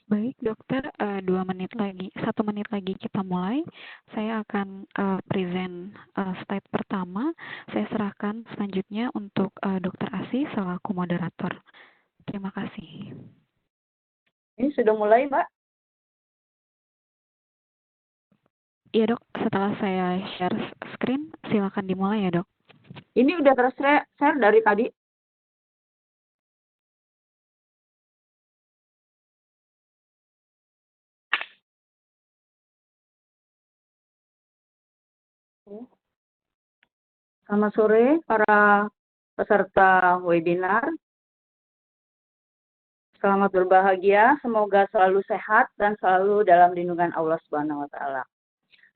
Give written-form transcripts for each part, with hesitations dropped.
Baik, dokter, 2 menit lagi, 1 menit lagi kita mulai. Saya akan present slide pertama. Saya serahkan selanjutnya untuk Dokter Asih selaku moderator. Terima kasih. Ini sudah mulai, Mbak? Iya dok, setelah saya share screen, silakan dimulai ya dok. Ini udah share dari tadi. Selamat sore para peserta webinar. Selamat berbahagia, semoga selalu sehat dan selalu dalam lindungan Allah Subhanahu wa taala.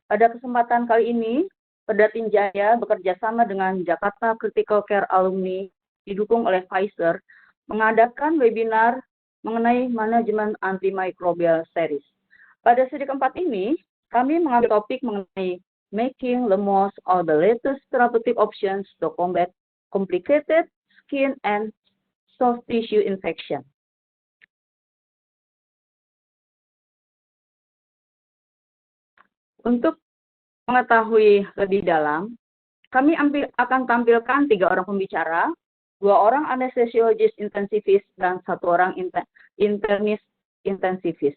Pada kesempatan kali ini, Pedatin Jaya bekerja sama dengan Jakarta Critical Care Alumni didukung oleh Pfizer mengadakan webinar mengenai manajemen antimicrobial series. Pada seri keempat ini, kami mengambil topik mengenai making the most of the latest therapeutic options to combat complicated skin and soft tissue infection. Untuk mengetahui lebih dalam, kami akan tampilkan 3 orang pembicara, 2 orang anestesiologis intensivis, dan 1 orang internis intensivis.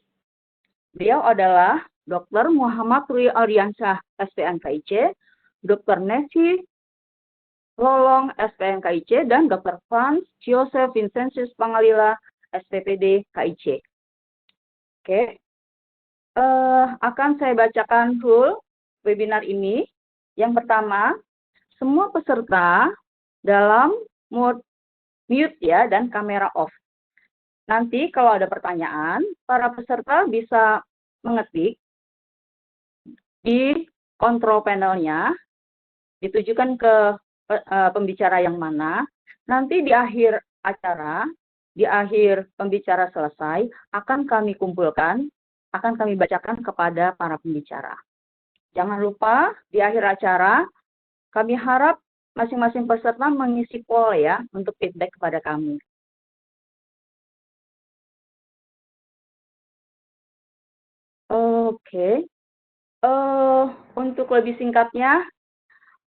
Beliau adalah Dr. Muhammad Rui Ardiansyah, SPNKIC, Dr. Nancy Lolong, SPNKIC, dan Dr. Franz Joseph Vincentius Pangalila, SPPD KIC. Oke. Akan saya bacakan full webinar ini. Yang pertama, semua peserta dalam mode mute ya dan kamera off. Nanti kalau ada pertanyaan, para peserta bisa mengetik di control panelnya, ditujukan ke pembicara yang mana. Nanti di akhir acara, di akhir pembicara selesai, akan kami kumpulkan, akan kami bacakan kepada para pembicara. Jangan lupa di akhir acara, kami harap masing-masing peserta mengisi poll ya untuk feedback kepada kami. Oke. Untuk lebih singkatnya,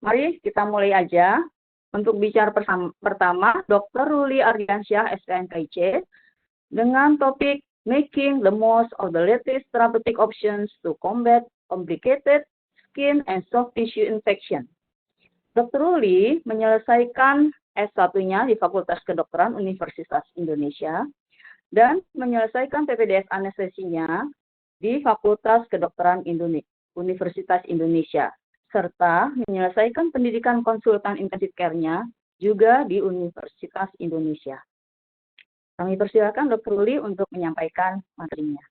mari kita mulai aja. Untuk bicara pertama, Dr. Ruli Ardiansyah, SPNKIC, dengan topik Making the Most of the Latest Therapeutic Options to Combat Complicated Skin and Soft Tissue Infection. Dr. Ruli menyelesaikan S1-nya di Fakultas Kedokteran Universitas Indonesia dan menyelesaikan PPDS anestesinya di Fakultas Kedokteran Universitas Indonesia, serta menyelesaikan pendidikan konsultan intensive care-nya juga di Universitas Indonesia. Kami persilakan Dr. Ruli untuk menyampaikan materinya.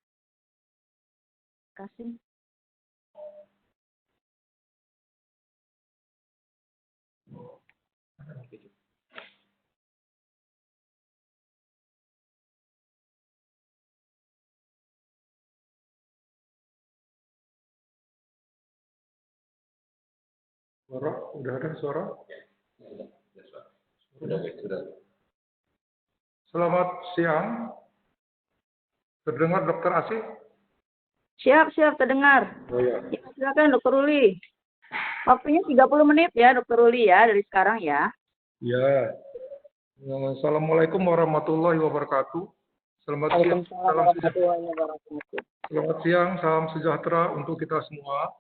Terima kasih. Suara, udah ada suara? Sudah. Selamat siang. Terdengar Dr. Asih? Siap, terdengar. Oh ya. Silakan Dr. Ruli. Waktunya 30 menit ya Dr. Ruli ya, dari sekarang ya. Ya. Assalamualaikum warahmatullahi wabarakatuh. Selamat siang, salam sejahtera untuk kita semua.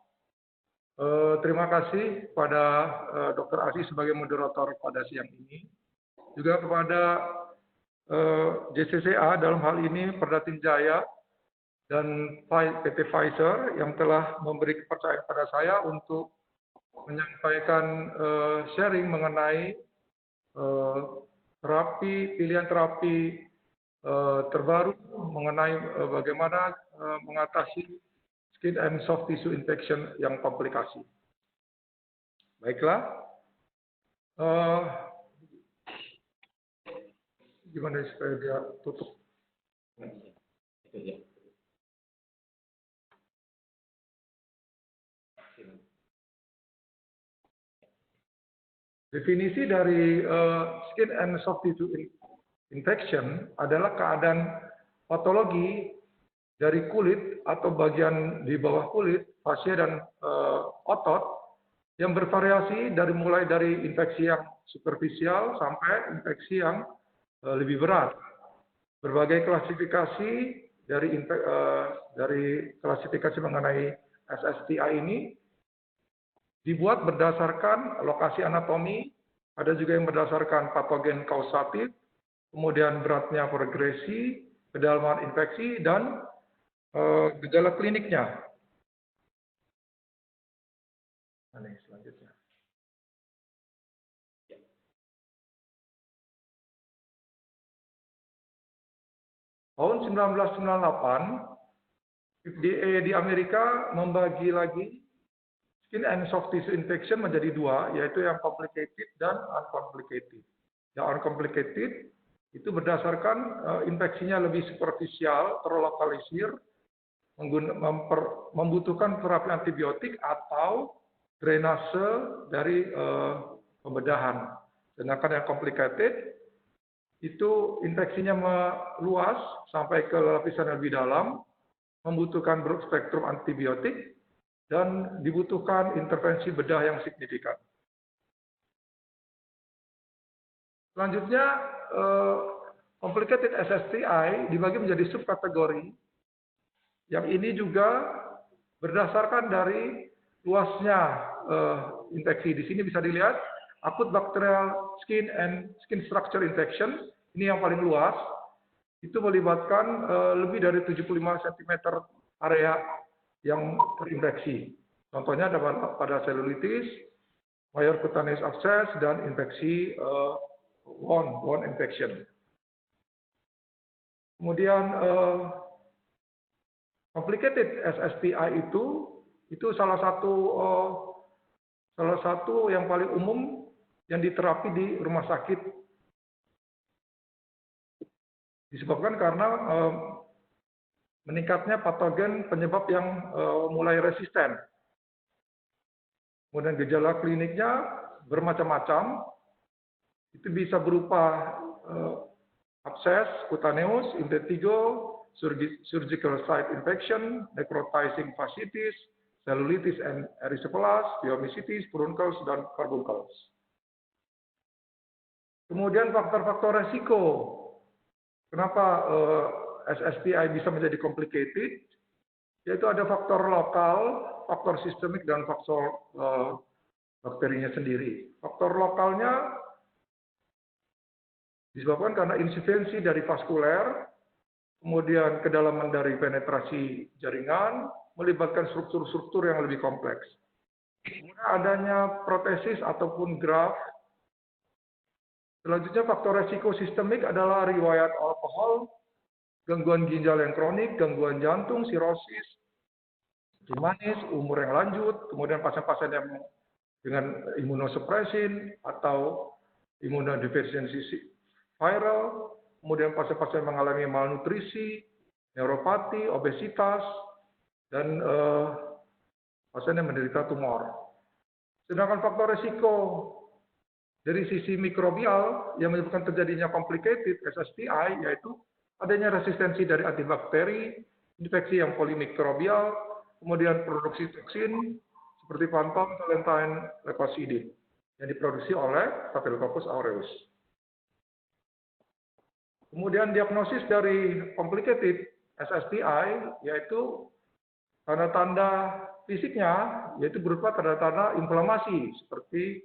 Terima kasih pada Dr. Asih sebagai moderator pada siang ini. Juga kepada JCCA dalam hal ini Pedatin Jaya dan PT Pfizer yang telah memberi kepercayaan pada saya untuk menyampaikan sharing mengenai pilihan terapi terbaru mengenai bagaimana mengatasi skin and soft tissue infection yang komplikasi. Baiklah, gimana supaya dia tutup? Definisi dari skin and soft tissue infection adalah keadaan patologi dari kulit atau bagian di bawah kulit, fascia dan otot yang bervariasi mulai dari infeksi yang superficial sampai infeksi yang lebih berat. Berbagai klasifikasi dari klasifikasi mengenai SSTI ini dibuat berdasarkan lokasi anatomi, ada juga yang berdasarkan patogen kausatif, kemudian beratnya progresi, kedalaman infeksi, dan gejala kliniknya. Ini selanjutnya. Tahun 1998, FDA di Amerika membagi lagi skin and soft tissue infection menjadi dua, yaitu yang complicated dan uncomplicated. Yang uncomplicated itu berdasarkan infeksinya lebih superficial, terlokalisir, membutuhkan terapi antibiotik atau drainase dari pembedahan. Sedangkan yang complicated itu infeksinya meluas sampai ke lapisan yang lebih dalam, membutuhkan broad spektrum antibiotik, dan dibutuhkan intervensi bedah yang signifikan. Selanjutnya, complicated SSTI dibagi menjadi subkategori. Yang ini juga berdasarkan dari luasnya infeksi. Di sini bisa dilihat acute bacterial skin and skin structure infection, ini yang paling luas. Itu melibatkan lebih dari 75 cm area yang terinfeksi. Contohnya ada pada selulitis, major cutaneous abscess, dan infeksi wound infection. Kemudian complicated SSTI itu salah satu yang paling umum yang diterapi di rumah sakit. Disebabkan karena meningkatnya patogen penyebab yang mulai resisten. Kemudian gejala kliniknya bermacam-macam. Itu bisa berupa abses, cutaneous, impetigo, surgical site infection, necrotizing fasciitis, cellulitis and erysipelas, pyomacitis, furuncles, dan carbuncles. Kemudian faktor-faktor resiko. Kenapa SSTI bisa menjadi complicated? Yaitu ada faktor lokal, faktor sistemik, dan faktor bakterinya sendiri. Faktor lokalnya disebabkan karena insufisiensi dari vaskuler, kemudian kedalaman dari penetrasi jaringan, melibatkan struktur-struktur yang lebih kompleks. Kemudian adanya protesis ataupun graft. Selanjutnya faktor resiko sistemik adalah riwayat alkohol, gangguan ginjal yang kronik, gangguan jantung, sirosis, manis, umur yang lanjut, kemudian pasien-pasien yang dengan imunosupresin atau imunodefisiensi viral, kemudian pasien-pasien mengalami malnutrisi, neuropati, obesitas, dan pasien yang menderita tumor. Sedangkan faktor resiko dari sisi mikrobial yang menyebabkan terjadinya complicated SSTI yaitu adanya resistensi dari antibakteri, infeksi yang polimikrobial, kemudian produksi toksin seperti Pantom, Valentine, Leukocidin yang diproduksi oleh Staphylococcus aureus. Kemudian diagnosis dari complicated SSTI yaitu tanda-tanda fisiknya yaitu berupa tanda-tanda inflamasi seperti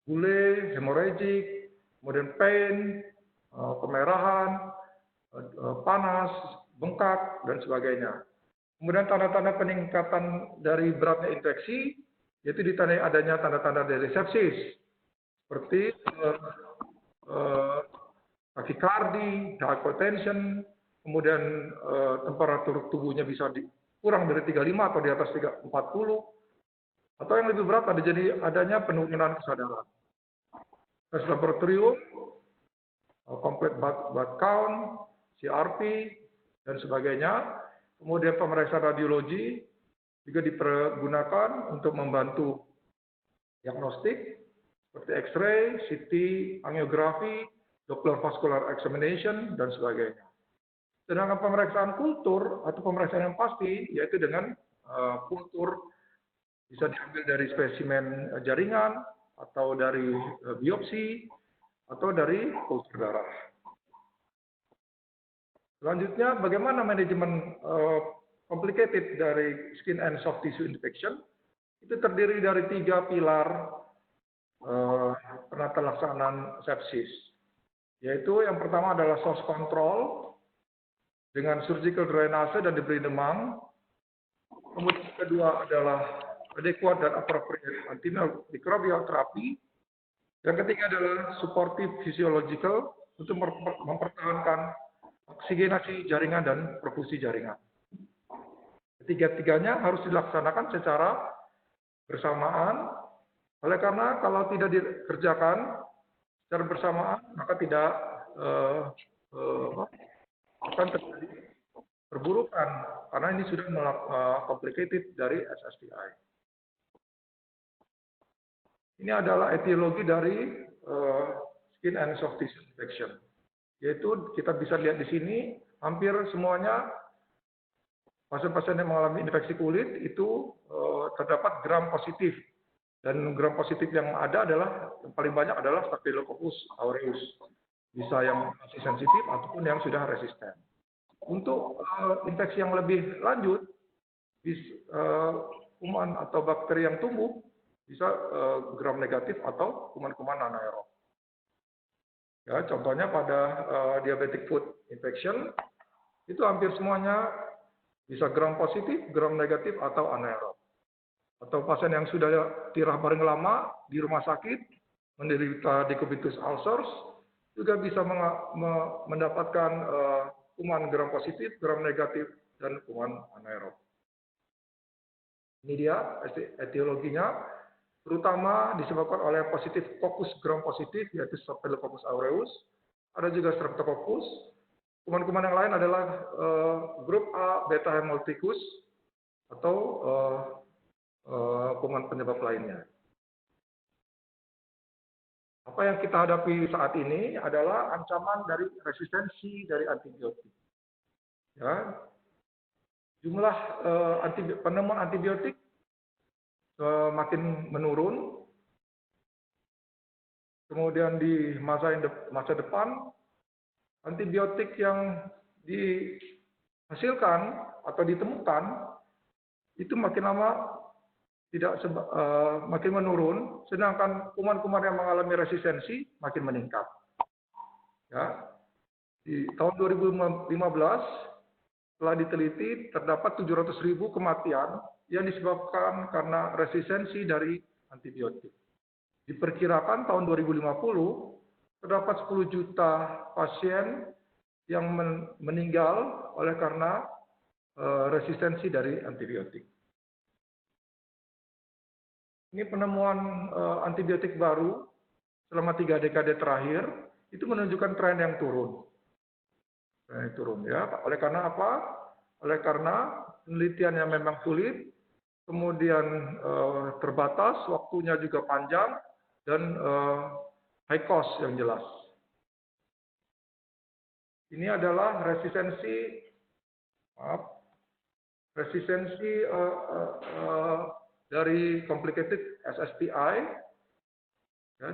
gule, hemorrhagic, kemudian pain, kemerahan, panas, bengkak, dan sebagainya. Kemudian tanda-tanda peningkatan dari beratnya infeksi yaitu ditandai adanya tanda-tanda dari sepsis seperti takikardi, hypotension, kemudian temperatur tubuhnya bisa kurang dari 35 atau di atas 40, atau yang lebih berat adanya penurunan kesadaran. Tes laboratorium, complete blood count, CRP, dan sebagainya. Kemudian pemeriksaan radiologi juga dipergunakan untuk membantu diagnostik seperti X-ray, CT, angiografi, Doppler vascular examination, dan sebagainya. Sedangkan pemeriksaan kultur atau pemeriksaan yang pasti yaitu dengan kultur bisa diambil dari spesimen jaringan atau dari biopsi atau dari kultur darah. Selanjutnya, bagaimana manajemen complicated dari skin and soft tissue infection? Itu terdiri dari 3 pilar penata laksanaan sepsis, yaitu yang pertama adalah source control dengan surgical drainase dan diberi demam. Kemudian kedua adalah adequate dan appropriate antimicrobial therapy. Yang ketiga adalah supportive physiological untuk mempertahankan oksigenasi jaringan dan perfusi jaringan. Ketiga-tiganya harus dilaksanakan secara bersamaan. Oleh karena kalau tidak dikerjakan secara bersamaan, maka tidak akan terjadi perburukan karena ini sudah complicated dari SSTI. Ini adalah etiologi dari skin and soft tissue infection. Yaitu kita bisa lihat di sini hampir semuanya pasien-pasien yang mengalami infeksi kulit itu terdapat gram positif, dan gram positif yang ada adalah yang paling banyak adalah Staphylococcus aureus, bisa yang masih sensitif ataupun yang sudah resisten. Untuk infeksi yang lebih lanjut, kuman atau bakteri yang tumbuh bisa gram negatif atau kuman-kuman anaerob. Ya, contohnya pada diabetic foot infection itu hampir semuanya bisa gram positif, gram negatif atau anaerob. Atau pasien yang sudah tirah bareng lama di rumah sakit menderita decubitus ulcers juga bisa mendapatkan kuman gram positif, gram negatif dan kuman anaerob. Ini dia etiologinya, terutama disebabkan oleh positif kokus gram positif, yaitu Staphylococcus aureus. Ada juga Streptococcus. Kuman-kuman yang lain adalah grup A beta hemolyticus atau kuman penyebab lainnya. Apa yang kita hadapi saat ini adalah ancaman dari resistensi dari antibiotik. Ya, jumlah penemuan antibiotik makin menurun. Kemudian di masa depan, antibiotik yang dihasilkan atau ditemukan itu makin lama makin menurun, sedangkan kuman-kuman yang mengalami resistensi makin meningkat. Ya, di tahun 2015 telah diteliti terdapat 700.000 kematian yang disebabkan karena resistensi dari antibiotik. Diperkirakan tahun 2050 terdapat 10 juta pasien yang meninggal oleh karena resistensi dari antibiotik. Ini penemuan antibiotik baru selama 3 dekade terakhir itu menunjukkan tren yang turun. Ya. Oleh karena apa? Oleh karena penelitian yang memang sulit, kemudian terbatas, waktunya juga panjang, dan high cost yang jelas. Ini adalah resistensi dari complicated SSTI, ya,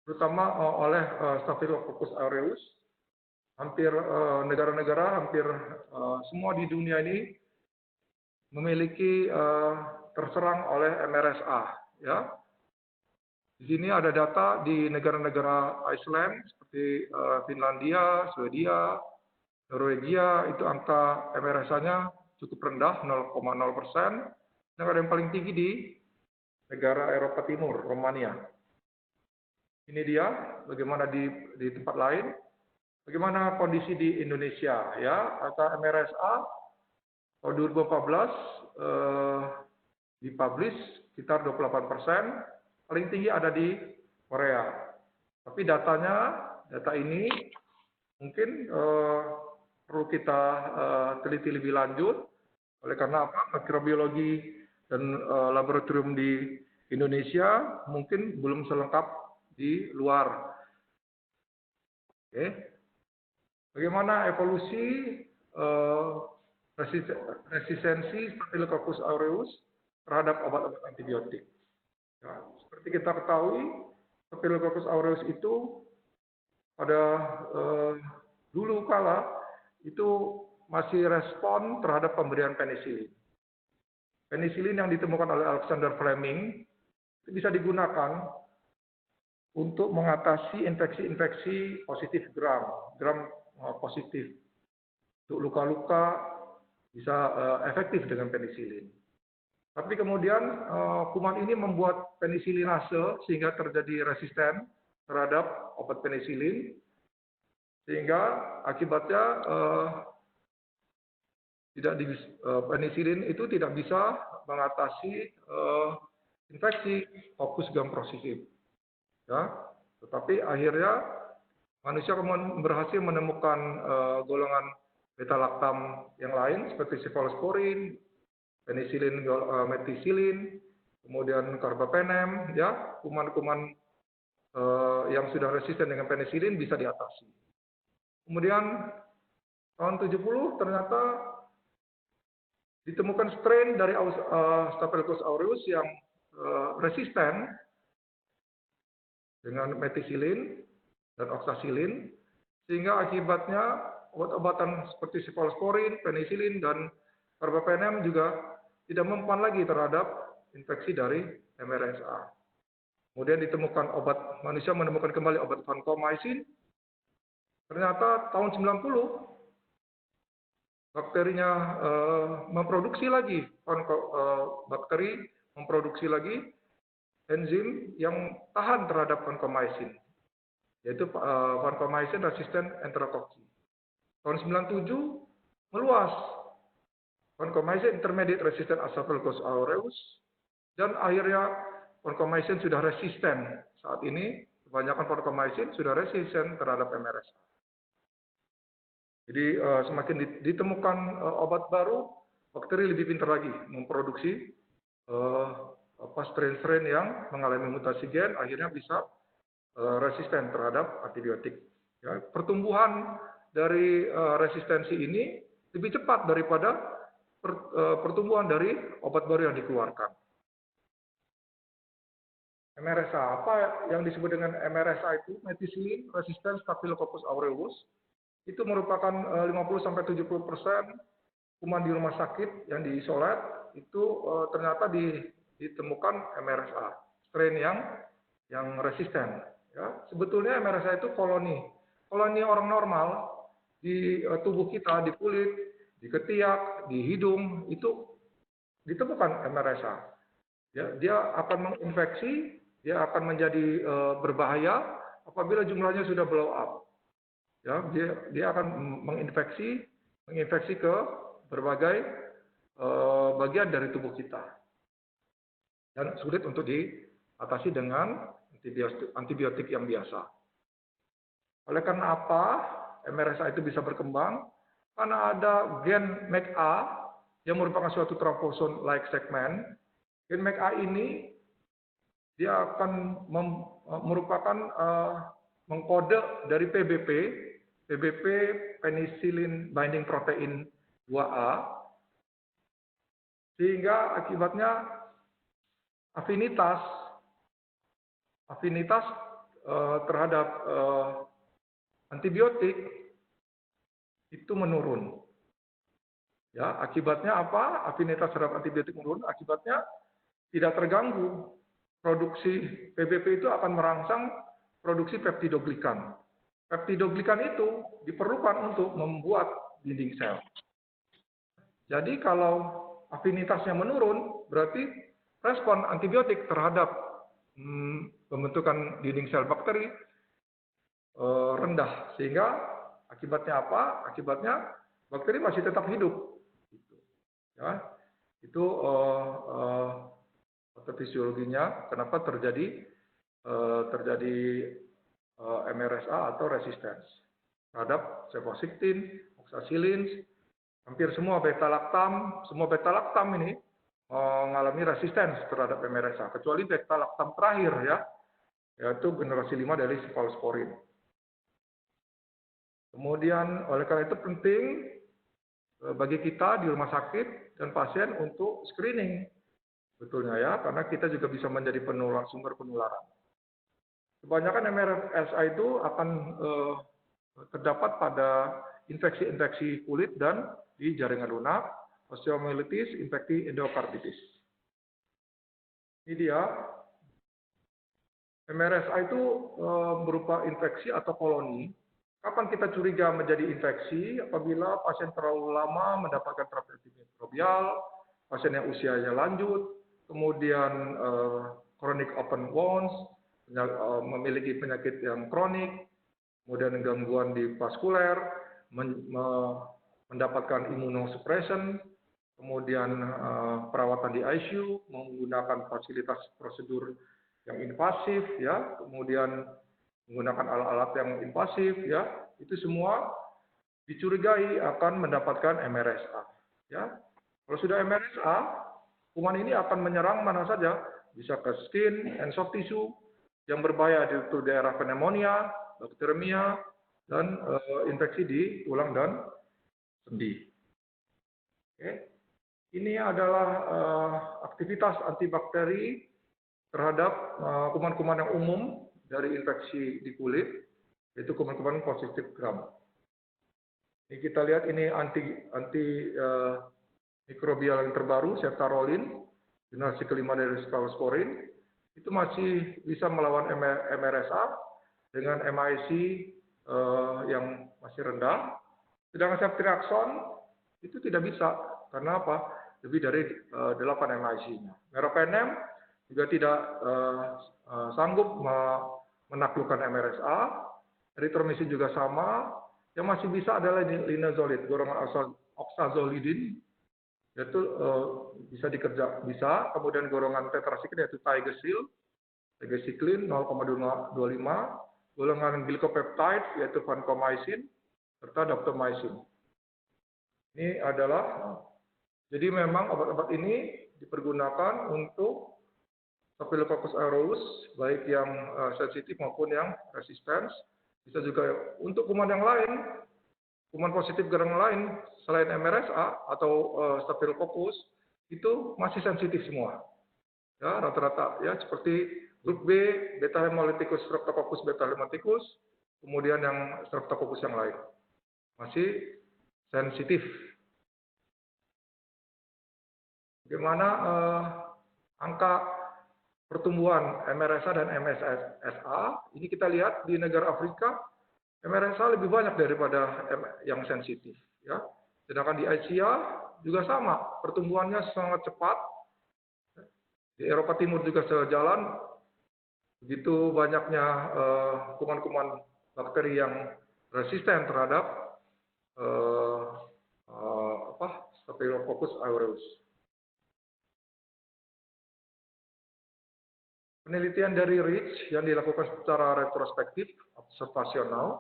terutama oleh Staphylococcus aureus. Hampir negara-negara, hampir semua di dunia ini memiliki terserang oleh MRSA. Ya. Di sini ada data di negara-negara Iceland seperti Finlandia, Swedia, Norwegia, itu angka MRSA-nya cukup rendah, 0,0%. Dan ada yang paling tinggi di negara Eropa Timur, Romania. Ini dia bagaimana di tempat lain. Bagaimana kondisi di Indonesia? Ya, angka MRSA tahun 2014 dipublish sekitar 28%. Paling tinggi ada di Korea. Tapi data ini mungkin perlu kita teliti lebih lanjut. Oleh karena apa? Mikrobiologi dan laboratorium di Indonesia mungkin belum selengkap di luar. Oke. Bagaimana evolusi resistensi Staphylococcus aureus terhadap obat-obat antibiotik. Ya, seperti kita ketahui, Staphylococcus aureus itu pada dulu kala itu masih respon terhadap pemberian penisilin. Penisilin yang ditemukan oleh Alexander Fleming itu bisa digunakan untuk mengatasi infeksi-infeksi positif gram positif. Untuk luka-luka bisa efektif dengan penisilin. Tapi kemudian kuman ini membuat penisilinase sehingga terjadi resisten terhadap obat penisilin, sehingga akibatnya penisilin itu tidak bisa mengatasi infeksi Coccus gram positif. Ya, tetapi akhirnya manusia kemudian berhasil menemukan golongan beta-laktam yang lain seperti cephalosporin, penisilin metisilin, kemudian carbapenem, ya, kuman-kuman yang sudah resisten dengan penisilin bisa diatasi. Kemudian tahun 70 ternyata ditemukan strain dari Staphylococcus aureus yang resisten dengan metisilin dan oksasilin, sehingga akibatnya obat-obatan seperti cephalosporin, penisilin, dan carbapenem juga tidak mempan lagi terhadap infeksi dari MRSA. Kemudian ditemukan manusia menemukan kembali obat vancomycin. Ternyata tahun 90 bakterinya memproduksi lagi enzim yang tahan terhadap vancomycin, yaitu vancomycin resistant enterococci. Tahun 97 meluas vancomycin intermediate resistant Staphylococcus aureus, dan akhirnya vancomycin sudah resisten. Saat ini kebanyakan vancomycin sudah resisten terhadap MRSA. Jadi semakin ditemukan obat baru, bakteri lebih pintar lagi memproduksi strain-strain yang mengalami mutasi gen, akhirnya bisa resisten terhadap antibiotik. Ya, pertumbuhan dari resistensi ini lebih cepat daripada pertumbuhan dari obat baru yang dikeluarkan. MRSA, apa yang disebut dengan MRSA itu? Methicillin resistant Staphylococcus aureus. Itu merupakan 50-70% kuman di rumah sakit yang diisolat, itu ternyata ditemukan MRSA, strain yang resisten. Ya, sebetulnya MRSA itu koloni orang normal di tubuh kita, di kulit, di ketiak, di hidung, itu ditemukan MRSA. Ya, dia akan menginfeksi, dia akan menjadi berbahaya apabila jumlahnya sudah blow up. Ya, dia akan menginfeksi ke berbagai bagian dari tubuh kita, dan sulit untuk diatasi dengan antibiotik yang biasa. Oleh karena apa MRSA itu bisa berkembang? Karena ada gen MECA yang merupakan suatu trophoson-like segment. Gen MECA ini dia akan merupakan mengkode dari PBP penicillin binding protein 2A, sehingga akibatnya afinitas terhadap antibiotik itu menurun. Ya, akibatnya apa? Afinitas terhadap antibiotik menurun, akibatnya tidak terganggu. Produksi PBP itu akan merangsang produksi peptidoglikan. Peptidoglikan itu diperlukan untuk membuat dinding sel. Jadi kalau afinitasnya menurun, berarti respon antibiotik terhadap pembentukan dinding sel bakteri rendah, sehingga akibatnya apa? Akibatnya bakteri masih tetap hidup. Ya, itu patofisiologinya kenapa terjadi MRSA atau resistance terhadap cefosiktin, oksasilin, hampir semua beta-laktam ini mengalami resistance terhadap MRSA, kecuali beta-laktam terakhir, ya, yaitu generasi 5 dari cephalosporin. Kemudian oleh karena itu penting bagi kita di rumah sakit dan pasien untuk screening, betulnya ya, karena kita juga bisa menjadi sumber penularan. Kebanyakan MRSA itu akan terdapat pada infeksi-infeksi kulit dan di jaringan lunak, osteomyelitis, infeksi endokarditis. Ini dia. MRSA itu berupa infeksi atau koloni. Kapan kita curiga menjadi infeksi? Apabila pasien terlalu lama mendapatkan terapi antimikrobial, pasien yang usianya lanjut, kemudian chronic open wounds, memiliki penyakit yang kronik, kemudian gangguan di vaskuler, mendapatkan immunosuppression, kemudian perawatan di ICU, menggunakan fasilitas prosedur yang invasif, ya, kemudian menggunakan alat-alat yang invasif, ya, itu semua dicurigai akan mendapatkan MRSA. Ya, kalau sudah MRSA, kuman ini akan menyerang mana saja, bisa ke skin and soft tissue yang berbahaya di daerah pneumonia, bakteremia, dan infeksi di tulang dan sendi. Oke. Ini adalah aktivitas antibakteri terhadap kuman-kuman yang umum dari infeksi di kulit, yaitu kuman-kuman positif gram. Ini kita lihat ini mikrobial yang terbaru, ceftarolin, generasi kelima dari cephalosporin, itu masih bisa melawan MRSA dengan MIC yang masih rendah. Sedangkan ceftriaxone itu tidak bisa, karena apa? Lebih dari 8 MIC-nya. Meropenem juga tidak sanggup menaklukkan MRSA. Erythromycin juga sama. Yang masih bisa adalah linezolid, golongan oxazolidin, yaitu bisa. Kemudian golongan tetrasiklin yaitu tigecycline 0,25, golongan glycopeptide yaitu vancomycin serta daptomycin. Ini adalah, jadi memang obat-obat ini dipergunakan untuk Staphylococcus aureus, baik yang sensitif maupun yang resistens. Bisa juga untuk kuman yang lain, kuman positif gram lain selain MRSA atau Staphylococcus itu masih sensitif semua. Ya, rata-rata ya, seperti grup B, beta hemolyticus Streptococcus beta hemolyticus, kemudian yang Streptococcus yang lain masih sensitif. Bagaimana angka pertumbuhan MRSA dan MSSA, ini kita lihat di negara Afrika, MRSA lebih banyak daripada yang sensitif. Ya. Sedangkan di Asia juga sama, pertumbuhannya sangat cepat. Di Eropa Timur juga sejalan, begitu banyaknya kuman-kuman bakteri yang resisten terhadap Staphylococcus aureus. Penelitian dari REACH yang dilakukan secara retrospektif, observasional,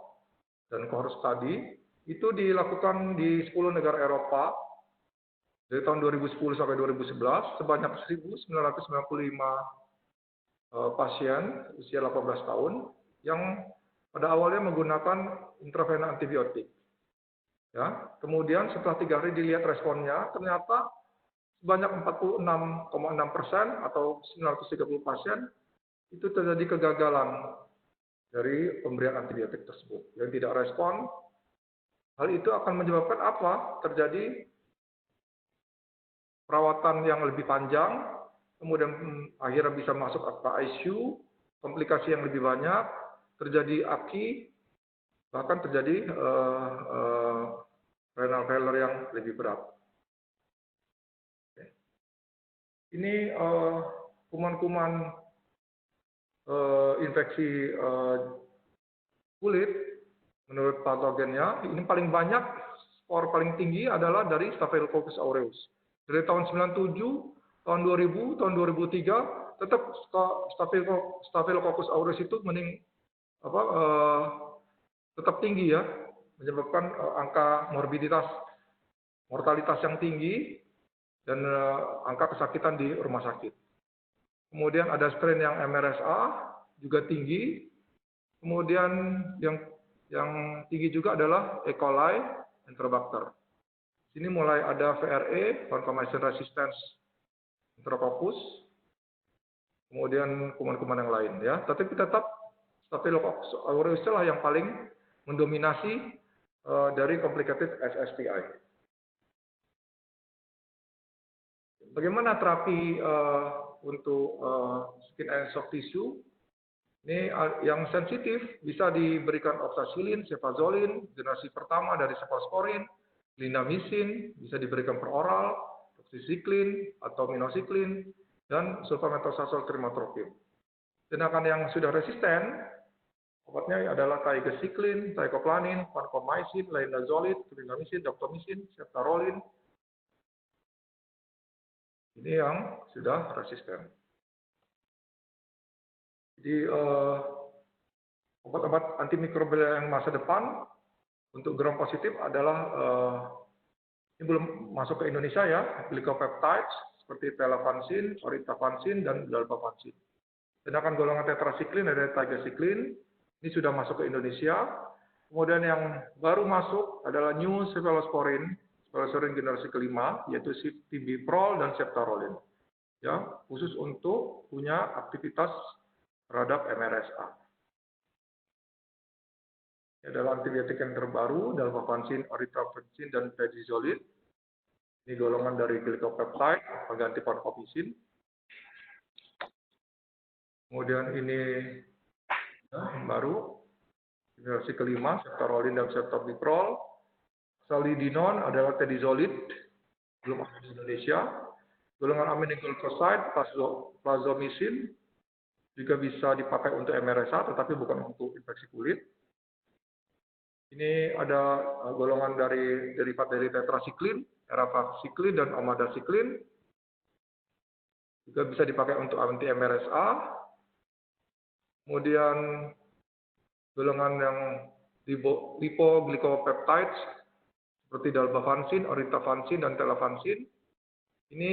dan cohort study, itu dilakukan di 10 negara Eropa dari tahun 2010 sampai 2011, sebanyak 1.995 pasien usia 18 tahun yang pada awalnya menggunakan intravena antibiotik. Ya, kemudian setelah 3 hari dilihat responnya, ternyata sebanyak 46,6% atau 930 pasien itu terjadi kegagalan dari pemberian antibiotik tersebut. Yang tidak respon, hal itu akan menyebabkan apa? Terjadi perawatan yang lebih panjang, kemudian akhirnya bisa masuk ke ICU, komplikasi yang lebih banyak, terjadi AKI, bahkan terjadi renal failure yang lebih berat. Ini kuman-kuman infeksi kulit menurut patogennya. Ini paling banyak, skor paling tinggi adalah dari Staphylococcus aureus. Dari tahun 97, tahun 2000, tahun 2003, tetap Staphylococcus aureus itu tetap tinggi ya, menyebabkan angka mortalitas yang tinggi dan angka kesakitan di rumah sakit. Kemudian ada strain yang MRSA juga tinggi. Kemudian yang Yang tinggi juga adalah E. coli, Enterobacter. Sini mulai ada VRE, vancomycin resistance Enterococcus, kemudian kuman-kuman yang lain ya. Tapi tetap Staphylococcus aureus lah yang paling mendominasi dari complicated SSTI. Bagaimana terapi untuk skin and soft tissue? Ini yang sensitif bisa diberikan oxacillin, cefazolin, generasi pertama dari cephalosporin, clindamycin, bisa diberikan per oral, doxycycline atau minocycline, dan sulfamethoxazole trimetoprim. Sedangkan yang sudah resisten, obatnya adalah tigecycline, teicoplanin, vancomycin, linezolid, clindamycin, daptomycin, ceftaroline. Ini yang sudah resisten. Jadi obat-obat antimikrobial yang masa depan untuk gram positif adalah ini belum masuk ke Indonesia ya, glycopeptides seperti telavancin, oritavansin, dan dalbavancin. Sedangkan golongan tetrasiklin ada tigecycline, ini sudah masuk ke Indonesia. Kemudian yang baru masuk adalah new cephalosporin generasi kelima, yaitu tibiprol dan ceftaroline. Ya, khusus untuk punya aktivitas terhadap MRSA. Ini adalah antibiotik yang terbaru, dalbavancin, oritavansin, dan prednisolid. Ini golongan dari glycopeptide, pengganti vancomycin. Kemudian ini yang baru, generasi kelima, ceftaroline dan ceftobiprol. Salidinon adalah tedizolid, belum ada di Indonesia. Golongan aminoglycoside, plazomicin, juga bisa dipakai untuk MRSA, tetapi bukan untuk infeksi kulit. Ini ada golongan dari derivat dari tetrasiklin, eravacycline, dan omadacycline. Juga bisa dipakai untuk anti MRSA. Kemudian golongan yang lipoglycopeptides, seperti dalbavancin, oritavansin, dan telavancin. Ini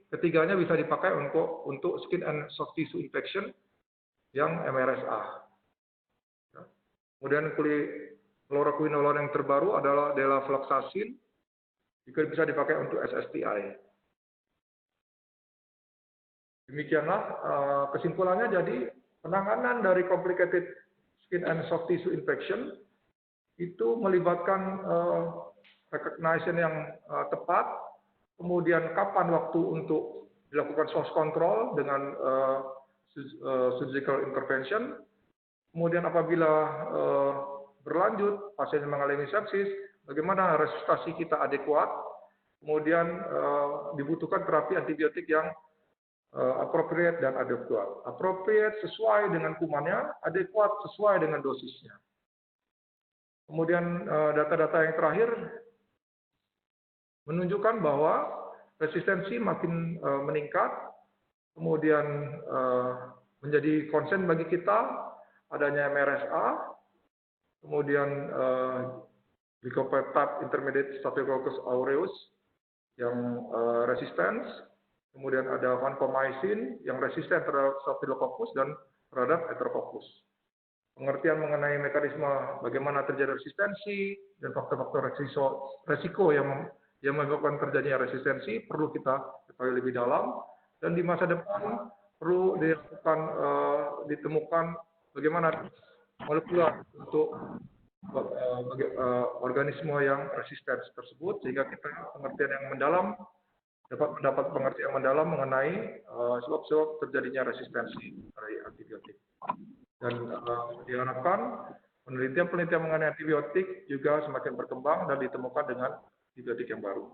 ketiganya bisa dipakai untuk skin and soft tissue infection yang MRSA. Kemudian chloroquinolone yang terbaru adalah delafloxacin, juga bisa dipakai untuk SSTI. Demikianlah kesimpulannya, jadi penanganan dari complicated skin and soft tissue infection itu melibatkan recognition yang tepat, kemudian kapan waktu untuk dilakukan source control dengan surgical intervention, kemudian apabila berlanjut pasien mengalami sepsis, bagaimana resusitasi kita adekuat, kemudian dibutuhkan terapi antibiotik yang appropriate dan adekuat. Appropriate sesuai dengan kumannya, adekuat sesuai dengan dosisnya. Kemudian data-data yang terakhir menunjukkan bahwa resistensi makin meningkat, kemudian menjadi concern bagi kita adanya MRSA, kemudian glycopeptide intermediate Staphylococcus aureus yang resistance, kemudian ada vancomycin yang resisten terhadap Staphylococcus dan terhadap Enterococcus. Pengertian mengenai mekanisme bagaimana terjadi resistensi dan faktor-faktor resiko yang menyebabkan terjadinya resistensi perlu kita ketahui lebih dalam, dan di masa depan perlu ditemukan bagaimana molekular untuk organisme yang resisten tersebut, sehingga kita pengertian yang mendalam dapat mendapat pengertian yang mendalam mengenai sebab-sebab terjadinya resistensi dari antibiotik. Dan diharapkan penelitian-penelitian mengenai antibiotik juga semakin berkembang dan ditemukan dengan antibiotik yang baru.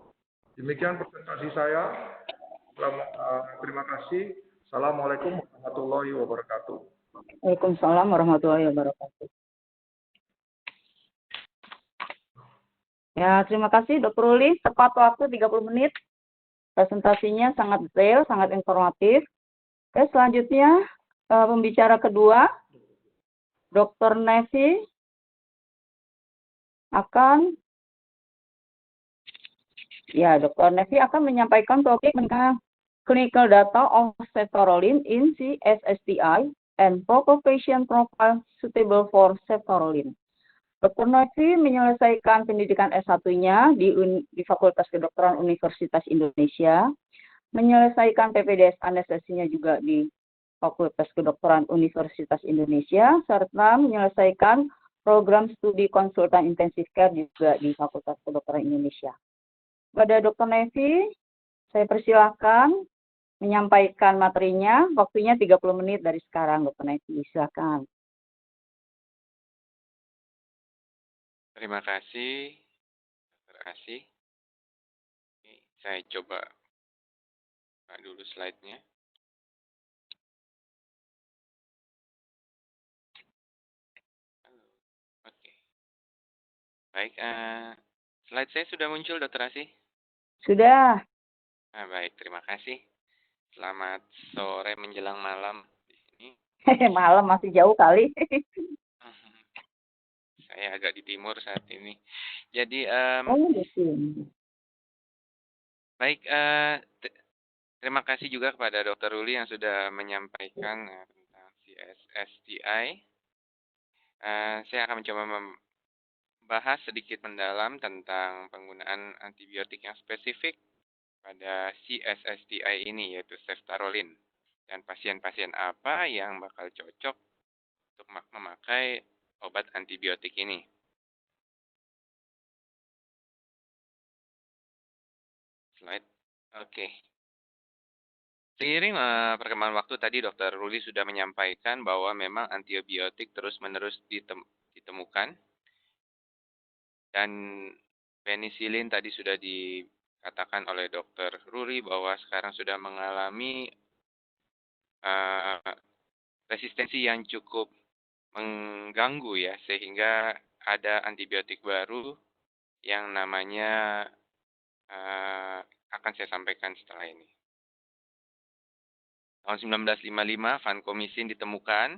Demikian presentasi saya. Terima kasih. Assalamualaikum warahmatullahi wabarakatuh. Waalaikumsalam warahmatullahi wabarakatuh. Ya, terima kasih Dr. Ruli. Tepat waktu 30 menit. Presentasinya sangat detail, sangat informatif. Oke, selanjutnya pembicara kedua, Dr. Nevi akan menyampaikan topik tentang clinical data of ceftaroline in CSSTI and proper patient profile suitable for ceftaroline. Dr. Novi menyelesaikan pendidikan S1-nya di Fakultas Kedokteran Universitas Indonesia, menyelesaikan PPDS anestesinya juga di Fakultas Kedokteran Universitas Indonesia, serta menyelesaikan program studi konsultan intensif care juga di Fakultas Kedokteran Indonesia. Pada Dr. Nevi, saya persilahkan menyampaikan materinya, waktunya 30 menit dari sekarang, Dr. Nevi, silakan. Terima kasih, Dr. Asih. Saya coba buka dulu slide-nya. Oke. Baik, slide saya sudah muncul, Dr. Asih? Sudah. Baik, terima kasih. Selamat sore menjelang malam di sini. Malam masih jauh kali. Saya agak di timur saat ini. Jadi, Di sini. baik, terima kasih juga kepada Dr. Ruli yang sudah menyampaikan tentang CSSTI. Saya akan mencoba membahas sedikit mendalam tentang penggunaan antibiotik yang spesifik pada CSSTI ini, yaitu ceftaroline. Dan pasien-pasien apa yang bakal cocok untuk memakai obat antibiotik ini. Slide. Oke. Seiring perkembangan waktu tadi Dr. Ruli sudah menyampaikan bahwa memang antibiotik terus-menerus ditemukan. Dan penisilin tadi sudah dikatakan oleh Dr. Ruli bahwa sekarang sudah mengalami resistensi yang cukup mengganggu ya, sehingga ada antibiotik baru yang namanya akan saya sampaikan setelah ini. Tahun 1955, vancomycin ditemukan.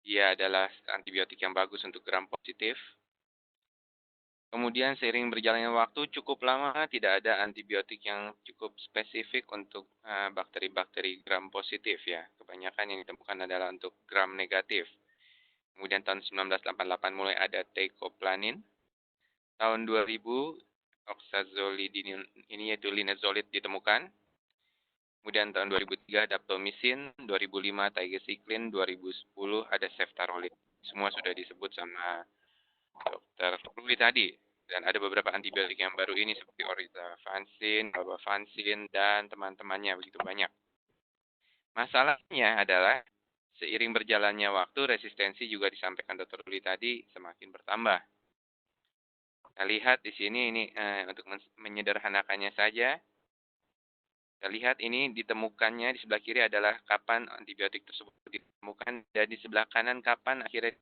Dia adalah antibiotik yang bagus untuk gram positif. Kemudian seiring berjalannya waktu cukup lama tidak ada antibiotik yang cukup spesifik untuk bakteri-bakteri gram positif ya. Kebanyakan yang ditemukan adalah untuk gram negatif. Kemudian tahun 1988 mulai ada teicoplanin. Tahun 2000 oxazolidin ini yaitu linezolid ditemukan. Kemudian tahun 2003 daptomycin, 2005 tigecycline, 2010 ada ceftaroline. Semua sudah disebut sama Dr. Ruli tadi. Dan ada beberapa antibiotik yang baru ini seperti oritavancin, valbavancin, dan teman-temannya begitu banyak. Masalahnya adalah seiring berjalannya waktu, resistensi juga disampaikan Dr. Ruli tadi semakin bertambah. Kita lihat di sini ini untuk menyederhanakannya saja. Kita lihat ini ditemukannya di sebelah kiri adalah kapan antibiotik tersebut ditemukan dan di sebelah kanan kapan akhirnya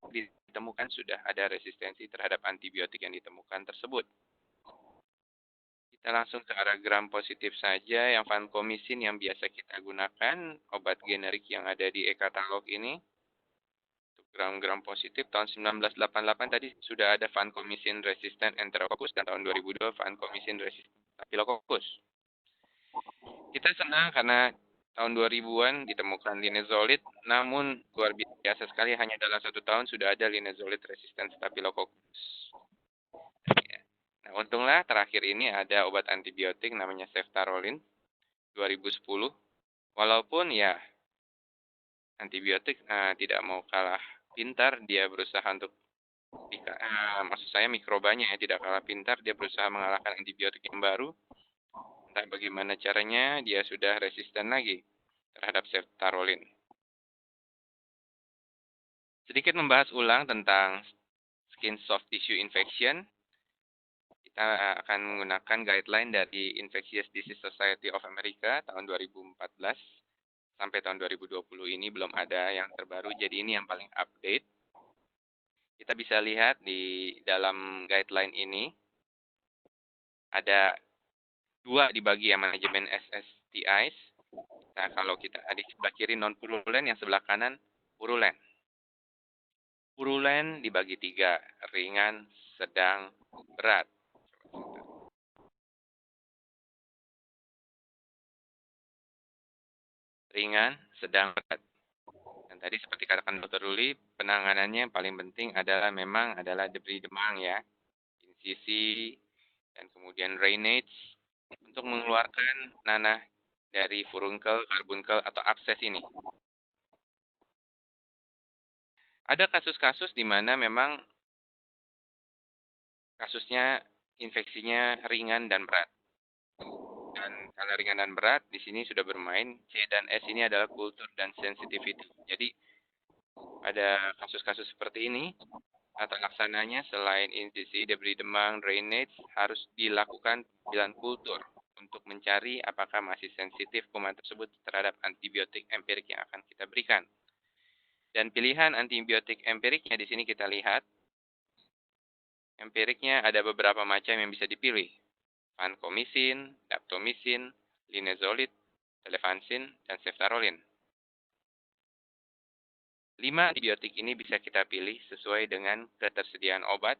ditemukan sudah ada resistensi terhadap antibiotik yang ditemukan tersebut. Kita langsung ke arah gram positif saja, yang vancomycin yang biasa kita gunakan, obat generik yang ada di e-katalog ini. Untuk gram-gram positif tahun 1988 tadi sudah ada vancomycin resistant enterococcus dan tahun 2002 vancomycin resistant staphylococcus. Kita senang karena tahun 2000-an ditemukan linezolid, namun luar biasa sekali hanya dalam 1 tahun sudah ada linezolid resistant staphylococcus. Ya. Nah, untunglah terakhir ini ada obat antibiotik namanya ceftaroline 2010. Walaupun ya antibiotik tidak mau kalah pintar, dia berusaha untuk maksud saya mikrobanya ya tidak kalah pintar, dia berusaha mengalahkan antibiotik yang baru. Entah bagaimana caranya, dia sudah resisten lagi terhadap ceftaroline. Sedikit membahas ulang tentang skin soft tissue infection. Kita akan menggunakan guideline dari Infectious Disease Society of America tahun 2014 sampai tahun 2020 ini belum ada yang terbaru, jadi ini yang paling update. Kita bisa lihat di dalam guideline ini ada 2 dibagi ya, manajemen SSTIs. Nah, kalau kita di sebelah kiri non-purulen, yang sebelah kanan purulen. Purulen dibagi 3, ringan, sedang, berat. Ringan, sedang, berat. Dan tadi seperti katakan Dr. Ruli, penanganannya yang paling penting adalah debris demang ya, insisi, dan kemudian drainage untuk mengeluarkan nanah dari furunkel, karbunkel, atau abses ini. Ada kasus-kasus di mana memang kasusnya infeksinya ringan dan berat. Dan karena ringan dan berat, di sini sudah bermain C dan S ini adalah kultur dan sensitivity. Jadi pada kasus-kasus seperti ini, tata laksananya selain insisi, debris demang, drainage harus dilakukan pemilihan kultur untuk mencari apakah masih sensitif kuman tersebut terhadap antibiotik empirik yang akan kita berikan. Dan pilihan antibiotik empiriknya di sini kita lihat, empiriknya ada beberapa macam yang bisa dipilih. Vancomycin, daptomycin, linezolid, telefansin, dan ceftarolin. 5 antibiotik ini bisa kita pilih sesuai dengan ketersediaan obat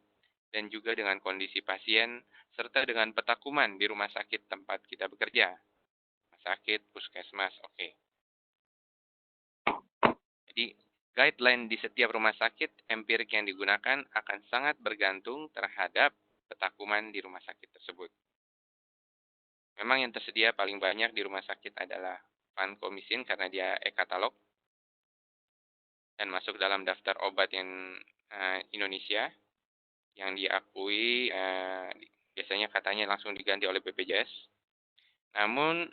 dan juga dengan kondisi pasien serta dengan peta kuman di rumah sakit tempat kita bekerja. Rumah sakit, puskesmas, oke. Jadi, guideline di setiap rumah sakit empirik yang digunakan akan sangat bergantung terhadap peta kuman di rumah sakit tersebut. Memang yang tersedia paling banyak di rumah sakit adalah vancomycin karena dia e-katalog dan masuk dalam daftar obat yang Indonesia yang diakui biasanya katanya langsung diganti oleh BPJS. Namun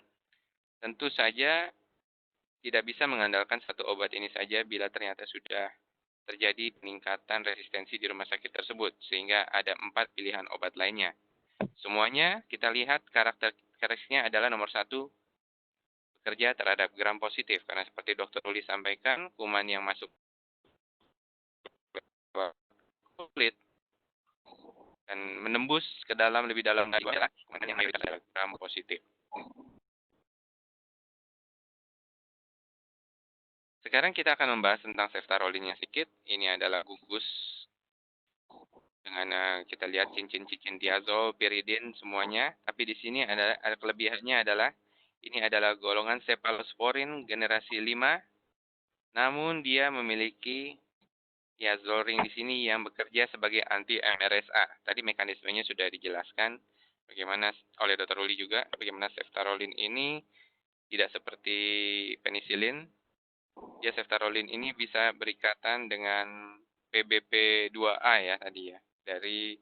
tentu saja tidak bisa mengandalkan satu obat ini saja bila ternyata sudah terjadi peningkatan resistensi di rumah sakit tersebut sehingga ada 4 pilihan obat lainnya. Semuanya kita lihat karakteristiknya adalah nomor 1 bekerja terhadap gram positif karena seperti Dr. Ruli sampaikan kuman yang masuk kulit dan menembus ke dalam lebih dalam lagi adalah kuman yang mayoritas adalah gram positif. Sekarang kita akan membahas tentang ceftarolin yang sedikit. Ini adalah gugus dengan kita lihat cincin-cincin diazol, piridin semuanya. Tapi di sini ada kelebihannya adalah ini adalah golongan cephalosporin generasi 5. Namun dia memiliki diazol ring di sini yang bekerja sebagai anti MRSA. Tadi mekanismenya sudah dijelaskan bagaimana oleh Dr. Ruli juga bagaimana ceftarolin ini tidak seperti penisilin. Ya, ceftarolin ini bisa berikatan dengan PBP2A ya tadi ya, dari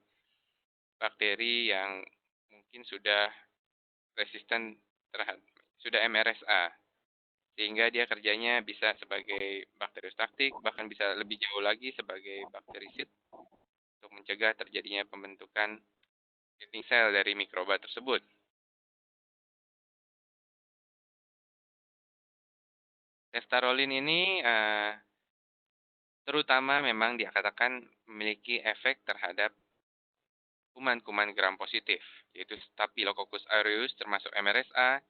bakteri yang mungkin sudah resisten terhadap sudah MRSA, sehingga dia kerjanya bisa sebagai bakteriostaktik, bahkan bisa lebih jauh lagi sebagai bakterisid untuk mencegah terjadinya pembentukan dinding sel dari mikroba tersebut. Ceftarolin ini terutama memang dikatakan memiliki efek terhadap kuman-kuman gram positif, yaitu Staphylococcus aureus termasuk MRSA,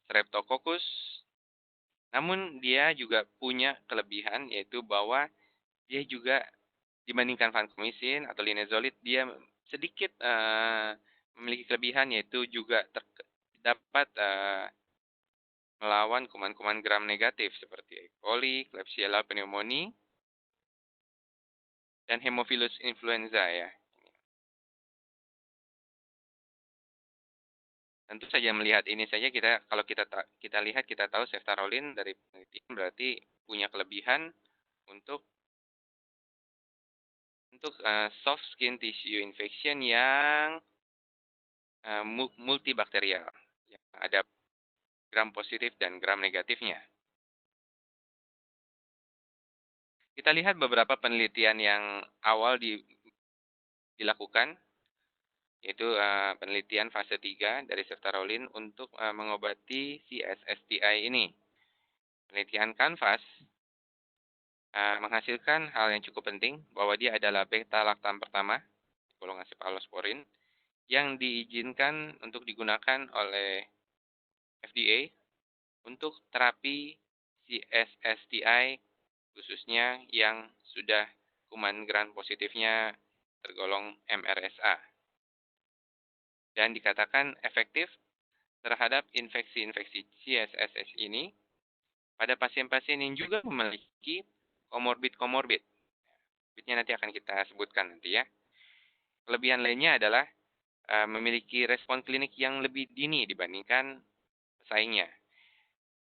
Streptococcus. Namun dia juga punya kelebihan yaitu bahwa dia juga dibandingkan vancomycin atau linezolid dia sedikit memiliki kelebihan yaitu juga dapat melawan kuman-kuman gram negatif seperti E. coli, Klebsiella pneumoniae, dan Haemophilus influenza ya. Tentu saja melihat ini saja kalau kita lihat kita tahu ceftarolin dari penelitian berarti punya kelebihan untuk soft skin tissue infection yang multibakterial. Ada gram positif dan gram negatifnya. Kita lihat beberapa penelitian yang awal dilakukan, yaitu penelitian fase 3 dari ceftarolin untuk mengobati CSSTI ini. Penelitian Canvas menghasilkan hal yang cukup penting bahwa dia adalah beta-laktam pertama, golongan cephalosporin, yang diizinkan untuk digunakan oleh FDA untuk terapi CSSTI khususnya yang sudah kuman gram positifnya tergolong MRSA. Dan dikatakan efektif terhadap infeksi-infeksi CSSS ini pada pasien-pasien yang juga memiliki komorbid. Komorbidnya nanti akan kita sebutkan nanti ya. Kelebihan lainnya adalah memiliki respon klinik yang lebih dini dibandingkan pesaingnya.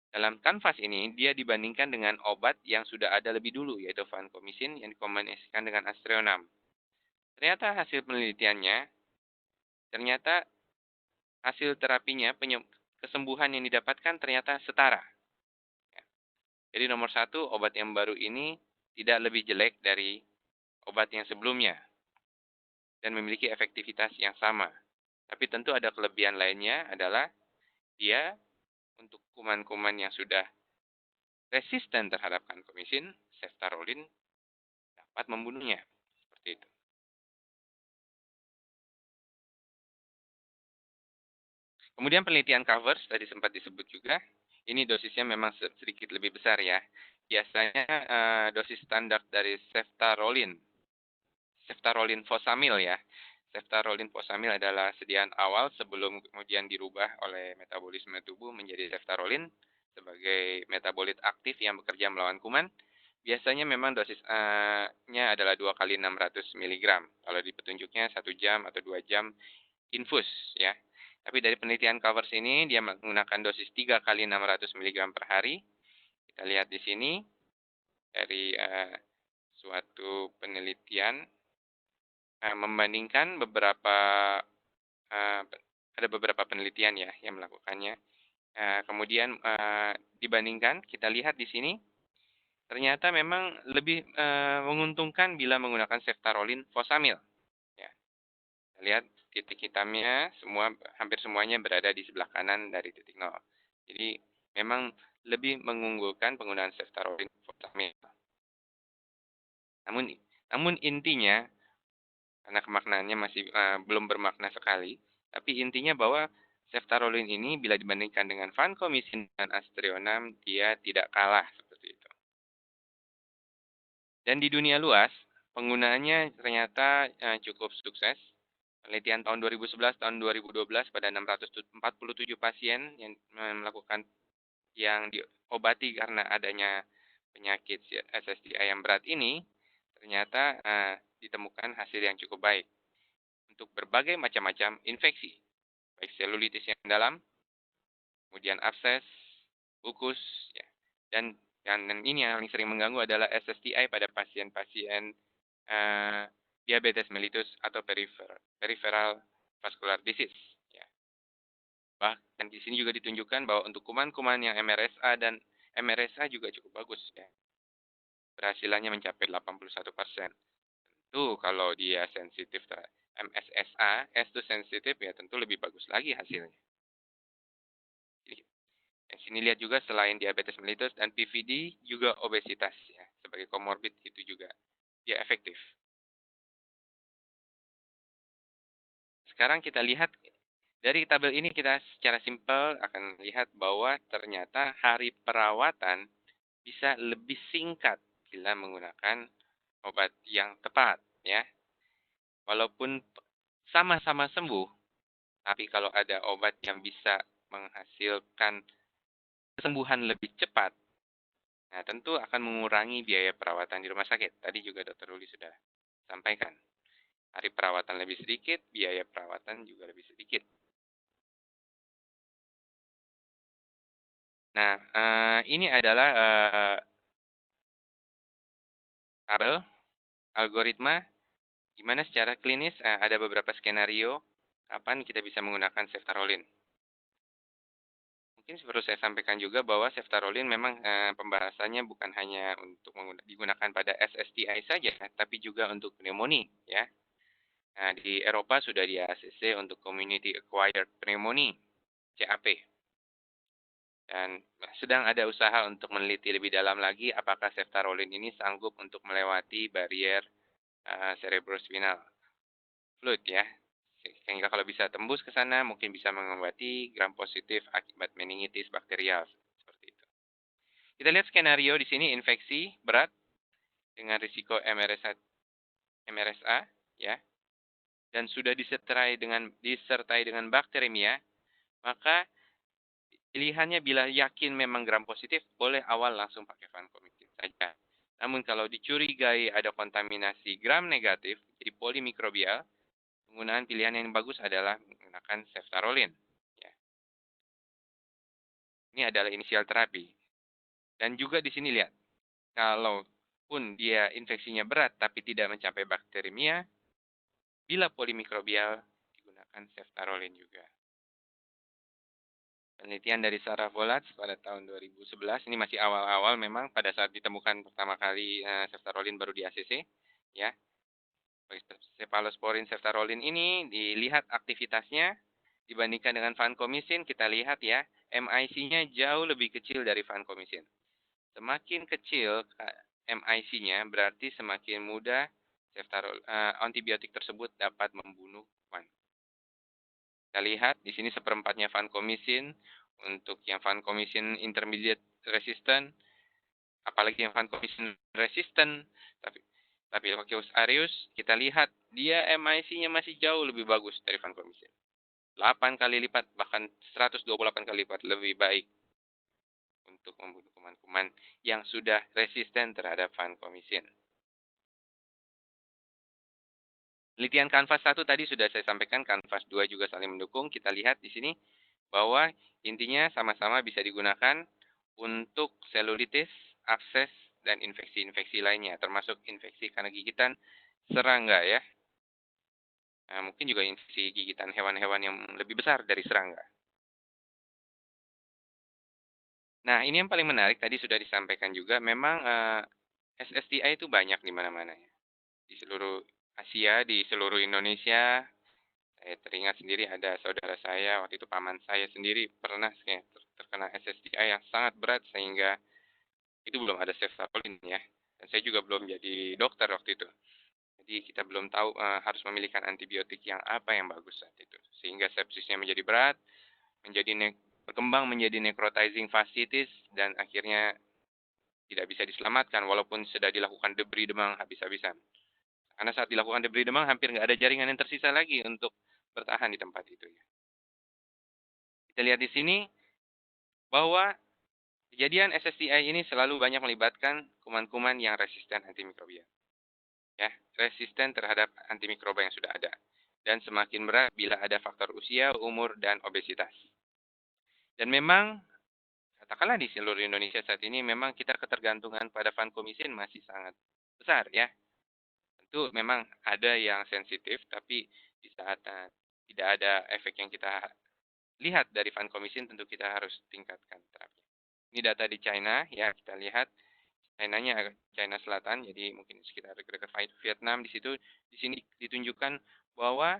Dalam kanvas ini, dia dibandingkan dengan obat yang sudah ada lebih dulu, yaitu vancomycin yang dikombinasikan dengan Aztreonam. Ternyata hasil penelitiannya, hasil terapinya, kesembuhan yang didapatkan ternyata setara. Jadi nomor 1, obat yang baru ini tidak lebih jelek dari obat yang sebelumnya dan memiliki efektivitas yang sama. Tapi tentu ada kelebihan lainnya adalah dia untuk kuman-kuman yang sudah resisten terhadap vancomycin, ceftaroline dapat membunuhnya. Seperti itu. Kemudian penelitian covers tadi sempat disebut juga. Ini dosisnya memang sedikit lebih besar ya. Biasanya dosis standar dari ceftaroline fosamil ya. Ceftaroline fosamil adalah sediaan awal sebelum kemudian dirubah oleh metabolisme tubuh menjadi ceftaroline sebagai metabolit aktif yang bekerja melawan kuman. Biasanya memang dosisnya adalah 2 kali 600 mg. Kalau di petunjuknya 1 jam atau 2 jam infus ya. Tapi dari penelitian covers ini dia menggunakan dosis 3 kali 600 mg per hari. Kita lihat di sini dari suatu penelitian membandingkan ada beberapa penelitian ya yang melakukannya. Kemudian dibandingkan, kita lihat di sini ternyata memang lebih menguntungkan bila menggunakan ceftaroline fosamil. Ya. Kita lihat titik hitamnya hampir semuanya berada di sebelah kanan dari titik 0. Jadi memang lebih mengunggulkan penggunaan ceftaroline fosamil. Namun intinya karena kemaknaannya masih belum bermakna sekali, tapi intinya bahwa ceftaroline ini bila dibandingkan dengan vancomycin dan Aztreonam, dia tidak kalah seperti itu. Dan di dunia luas, penggunaannya ternyata cukup sukses. Penelitian tahun 2011 tahun 2012 pada 647 pasien yang melakukan yang diobati karena adanya penyakit SSDI yang berat ini, ternyata ditemukan hasil yang cukup baik untuk berbagai macam-macam infeksi, baik selulitis yang dalam, kemudian abses, ukus, ya. Dan ini yang paling sering mengganggu adalah SSDI pada pasien-pasien diabetes mellitus atau peripheral vascular disease. Ya. Bahkan di sini juga ditunjukkan bahwa untuk kuman-kuman yang MRSA dan MRSA juga cukup bagus. Ya. Berhasilannya mencapai 81%. Tentu kalau dia sensitif MSSA, S itu sensitif ya tentu lebih bagus lagi hasilnya. Jadi, yang sini lihat juga selain diabetes mellitus dan PVD juga obesitas ya sebagai komorbid itu juga dia efektif. Sekarang kita lihat dari tabel ini kita secara simpel akan lihat bahwa ternyata hari perawatan bisa lebih singkat bila menggunakan obat yang tepat ya. Walaupun sama-sama sembuh, tapi kalau ada obat yang bisa menghasilkan kesembuhan lebih cepat, nah tentu akan mengurangi biaya perawatan di rumah sakit. Tadi juga Dr. Ruli sudah sampaikan. Hari perawatan lebih sedikit, biaya perawatan juga lebih sedikit. Nah, ini adalah tabel algoritma gimana secara klinis ada beberapa skenario kapan kita bisa menggunakan ceftaroline. Mungkin perlu saya sampaikan juga bahwa ceftaroline memang pembahasannya bukan hanya untuk digunakan pada SSDI saja, tapi juga untuk pneumonia. Ya. Nah, di Eropa sudah di ACC untuk Community Acquired Pneumonia, CAP. Dan sedang ada usaha untuk meneliti lebih dalam lagi apakah ceftaroline ini sanggup untuk melewati barrier cerebrospinal fluid ya. Sehingga kalau bisa tembus ke sana mungkin bisa mengobati gram positif akibat meningitis bakterial seperti itu. Kita lihat skenario di sini infeksi berat dengan risiko MRSA ya. Dan sudah disertai dengan bakteremia, maka pilihannya bila yakin memang gram positif boleh awal langsung pakai vancomycin saja. Namun kalau dicurigai ada kontaminasi gram negatif, jadi polimikrobial, penggunaan pilihan yang bagus adalah menggunakan ceftaroline. Ya. Ini adalah inisial terapi. Dan juga di sini lihat, kalau pun dia infeksinya berat tapi tidak mencapai bakteremia, bila polimikrobial digunakan ceftaroline juga. Penelitian dari Sarah Volatz pada tahun 2011, ini masih awal-awal memang pada saat ditemukan pertama kali ceftaroline baru di ACC, ya. Cephalosporin ceftaroline ini dilihat aktivitasnya dibandingkan dengan vancomycin, kita lihat ya, MIC-nya jauh lebih kecil dari vancomycin. Semakin kecil MIC-nya berarti semakin mudah antibiotik tersebut dapat membunuh kuman. Kita lihat di sini seperempatnya vancomycin untuk yang vancomycin intermediate resistant, apalagi yang vancomycin resistant, tapi Staphylococcus aureus kita lihat dia MIC-nya masih jauh lebih bagus dari vancomycin. 8 kali lipat bahkan 128 kali lipat lebih baik untuk membunuh kuman-kuman yang sudah resisten terhadap vancomycin. Penelitian Canvas 1 tadi sudah saya sampaikan, Canvas 2 juga saling mendukung. Kita lihat di sini bahwa intinya sama-sama bisa digunakan untuk selulitis, abses, dan infeksi-infeksi lainnya, termasuk infeksi karena gigitan serangga ya. Nah, mungkin juga infeksi gigitan hewan-hewan yang lebih besar dari serangga. Nah, ini yang paling menarik tadi sudah disampaikan juga, memang SSTI itu banyak di mana-mana ya. Di seluruh Asia, di seluruh Indonesia. Saya teringat sendiri ada saudara saya, waktu itu paman saya sendiri pernah terkena SSTI yang sangat berat sehingga itu belum ada ceftaroline ya. Dan saya juga belum jadi dokter waktu itu. Jadi kita belum tahu harus memilihkan antibiotik yang apa yang bagus saat itu. Sehingga sepsisnya menjadi berat, berkembang menjadi necrotizing fasciitis, dan akhirnya tidak bisa diselamatkan walaupun sudah dilakukan debris demang habis-habisan. Karena saat dilakukan debris demang hampir nggak ada jaringan yang tersisa lagi untuk bertahan di tempat itu ya. Kita lihat di sini bahwa kejadian SSTI ini selalu banyak melibatkan kuman-kuman yang resisten antimikrobial. Ya, resisten terhadap antimikroba yang sudah ada. Dan semakin berat bila ada faktor usia, umur, dan obesitas. Dan memang, katakanlah di seluruh Indonesia saat ini, memang kita ketergantungan pada vancomycin masih sangat besar ya. Tentu memang ada yang sensitif, tapi di saat tidak ada efek yang kita lihat dari vancomycin, tentu kita harus tingkatkan terapi. Ini data di China ya, kita lihat China-nya China Selatan, jadi mungkin sekitar dekat Vietnam di situ. Di sini ditunjukkan bahwa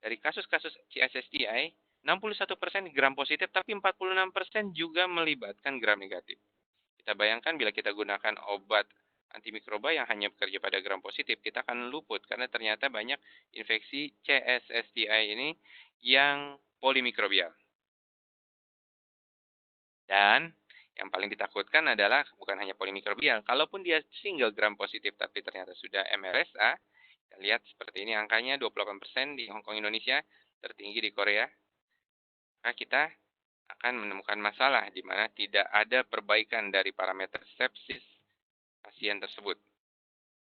dari kasus-kasus CSSTI 61% gram positif, tapi 46% juga melibatkan gram negatif. Kita bayangkan bila kita gunakan obat antimikroba yang hanya bekerja pada gram positif, kita akan luput karena ternyata banyak infeksi CSSTI ini yang polimikrobial. Dan yang paling ditakutkan adalah bukan hanya polimikrobial. Kalaupun dia single gram positif tapi ternyata sudah MRSA, kita lihat seperti ini angkanya 28% di Hong Kong Indonesia, tertinggi di Korea. Maka kita akan menemukan masalah di mana tidak ada perbaikan dari parameter sepsis pasien tersebut.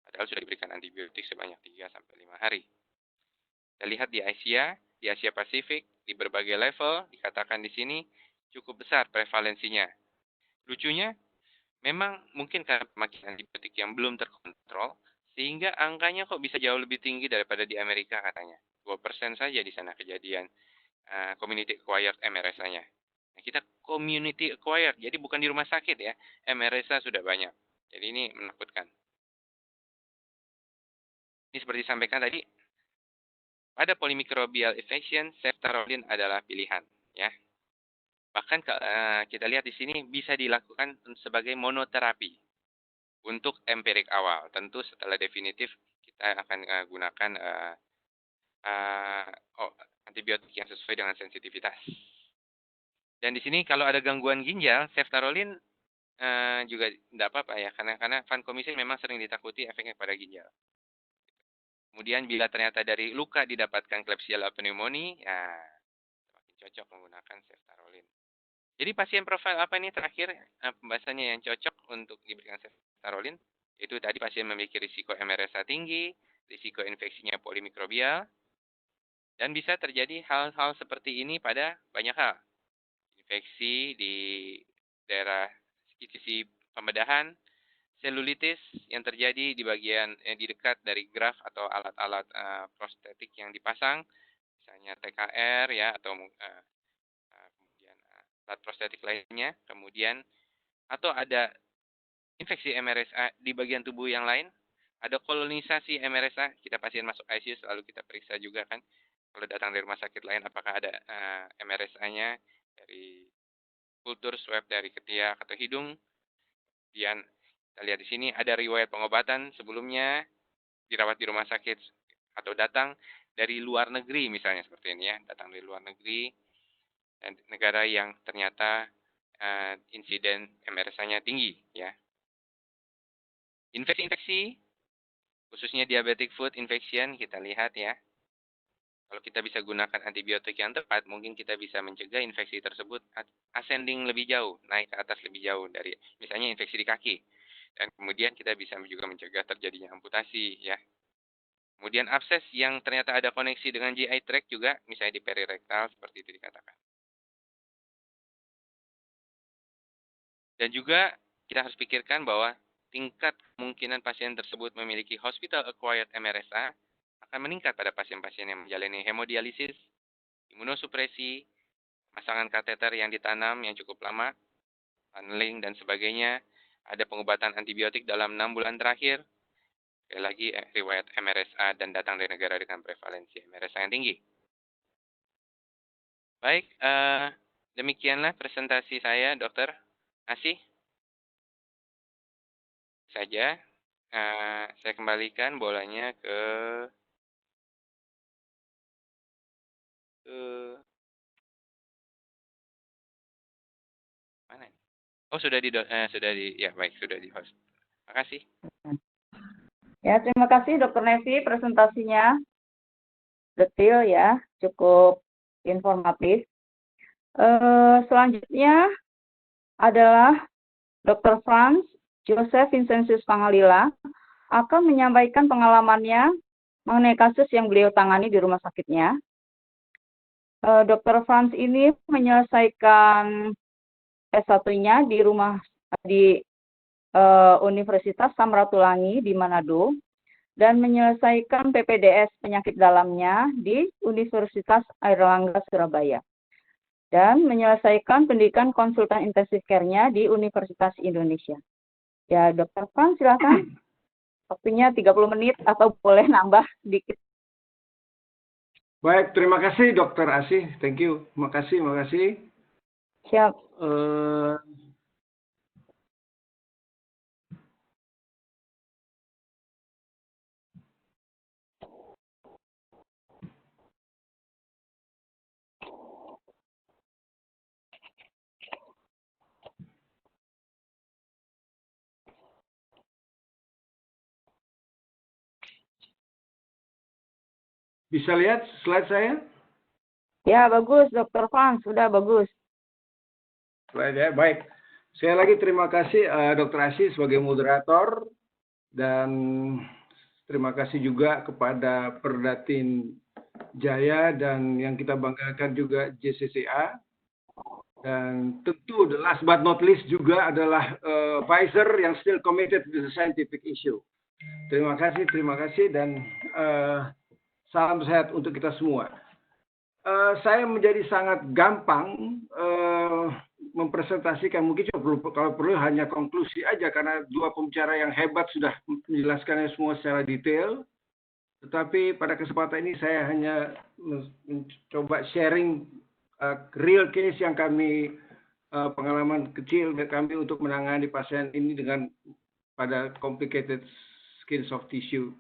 Padahal sudah diberikan antibiotik sebanyak 3-5 hari. Kita lihat di Asia Pasifik, di berbagai level, dikatakan di sini cukup besar prevalensinya. Lucunya, memang mungkin karena pemakaian antibiotik yang belum terkontrol, sehingga angkanya kok bisa jauh lebih tinggi daripada di Amerika katanya. 2% saja di sana kejadian community acquired MRSA-nya. Nah, kita community acquired, jadi bukan di rumah sakit ya. MRSA sudah banyak. Jadi ini menakutkan. Ini seperti disampaikan tadi, pada polymicrobial infection, ceftaroline adalah pilihan. Ya. Bahkan kita lihat di sini bisa dilakukan sebagai monoterapi untuk empirik awal. Tentu setelah definitif kita akan gunakan antibiotik yang sesuai dengan sensitivitas. Dan di sini kalau ada gangguan ginjal, ceftaroline juga tidak apa-apa ya, karena vancomycin memang sering ditakuti efeknya pada ginjal. Kemudian bila ternyata dari luka didapatkan Klebsiella pneumoniae, ya semakin cocok menggunakan ceftaroline. Jadi pasien profil apa ini terakhir pembahasannya yang cocok untuk diberikan ceftaroline? Itu tadi pasien memiliki risiko MRSA tinggi, risiko infeksinya polimikrobial, dan bisa terjadi hal-hal seperti ini pada banyak hal. Infeksi di daerah sisi pembedahan, selulitis yang terjadi di bagian di dekat dari graf atau alat-alat prostetik yang dipasang, misalnya TKR ya atau kemudian alat prostetik lainnya, kemudian atau ada infeksi MRSA di bagian tubuh yang lain, ada kolonisasi MRSA, kita pasien masuk ICU selalu kita periksa juga kan, kalau datang dari rumah sakit lain apakah ada MRSA-nya dari kultur swab dari ketiak atau hidung. Kemudian kita lihat di sini ada riwayat pengobatan sebelumnya, dirawat di rumah sakit atau datang dari luar negeri misalnya seperti ini ya, datang dari luar negeri dan negara yang ternyata insiden MRSA-nya tinggi ya. Infeksi-infeksi khususnya diabetic foot infection kita lihat ya. Kalau kita bisa gunakan antibiotik yang tepat, mungkin kita bisa mencegah infeksi tersebut ascending lebih jauh, naik ke atas lebih jauh dari misalnya infeksi di kaki. Dan kemudian kita bisa juga mencegah terjadinya amputasi ya. Kemudian abses yang ternyata ada koneksi dengan GI tract juga, misalnya di perirektal seperti itu dikatakan. Dan juga kita harus pikirkan bahwa tingkat kemungkinan pasien tersebut memiliki hospital acquired MRSA akan meningkat pada pasien-pasien yang menjalani hemodialisis, imunosupresi, pasangan kateter yang ditanam yang cukup lama, tunneling dan sebagainya, ada pengobatan antibiotik dalam 6 bulan terakhir, sekali lagi riwayat MRSA dan datang dari negara dengan prevalensi MRSA yang tinggi. Baik, demikianlah presentasi saya, Dokter Asih. Saja, saya kembalikan bolanya ke mana? Oh sudah di ya baik sudah di host. Terima kasih. Ya, terima kasih Dr. Nevi, presentasinya detail ya, cukup informatif. Selanjutnya adalah Dr. Franz Joseph Vincentius Pangalila akan menyampaikan pengalamannya mengenai kasus yang beliau tangani di rumah sakitnya. Dr. Franz ini menyelesaikan S1-nya di Universitas Samratulangi di Manado dan menyelesaikan PPDS penyakit dalamnya di Universitas Airlangga Surabaya dan menyelesaikan pendidikan konsultan intensive care-nya di Universitas Indonesia. Ya, Dr. Franz silakan. Waktunya 30 menit atau boleh nambah sedikit. Baik, terima kasih Dr. Asih. Thank you. Makasih. Siap. Bisa lihat slide saya? Ya, bagus Dr. Franz, sudah bagus. Slide ya, baik. Sekali lagi terima kasih Dr. Asih sebagai moderator dan terima kasih juga kepada Perdatin Jaya dan yang kita banggakan juga JCCA. Dan tentu the last but not least juga adalah Pfizer yang still committed to the scientific issue. Terima kasih dan salam sehat untuk kita semua. Saya menjadi sangat gampang mempresentasikan, mungkin kalau perlu hanya konklusi aja karena dua pembicara yang hebat sudah menjelaskannya semua secara detail. Tetapi pada kesempatan ini saya hanya mencoba sharing real case yang kami pengalaman kecil kami untuk menangani pasien ini dengan pada complicated skin soft tissue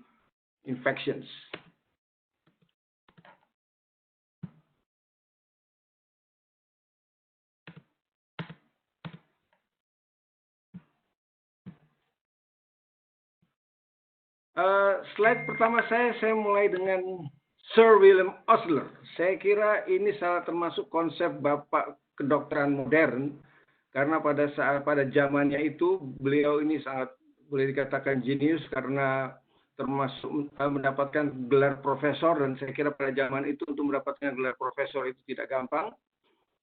infections. Slide pertama saya mulai dengan Sir William Osler. Saya kira ini salah termasuk konsep bapak kedokteran modern karena pada zamannya itu beliau ini sangat boleh dikatakan jenius karena termasuk mendapatkan gelar profesor, dan saya kira pada zaman itu untuk mendapatkan gelar profesor itu tidak gampang.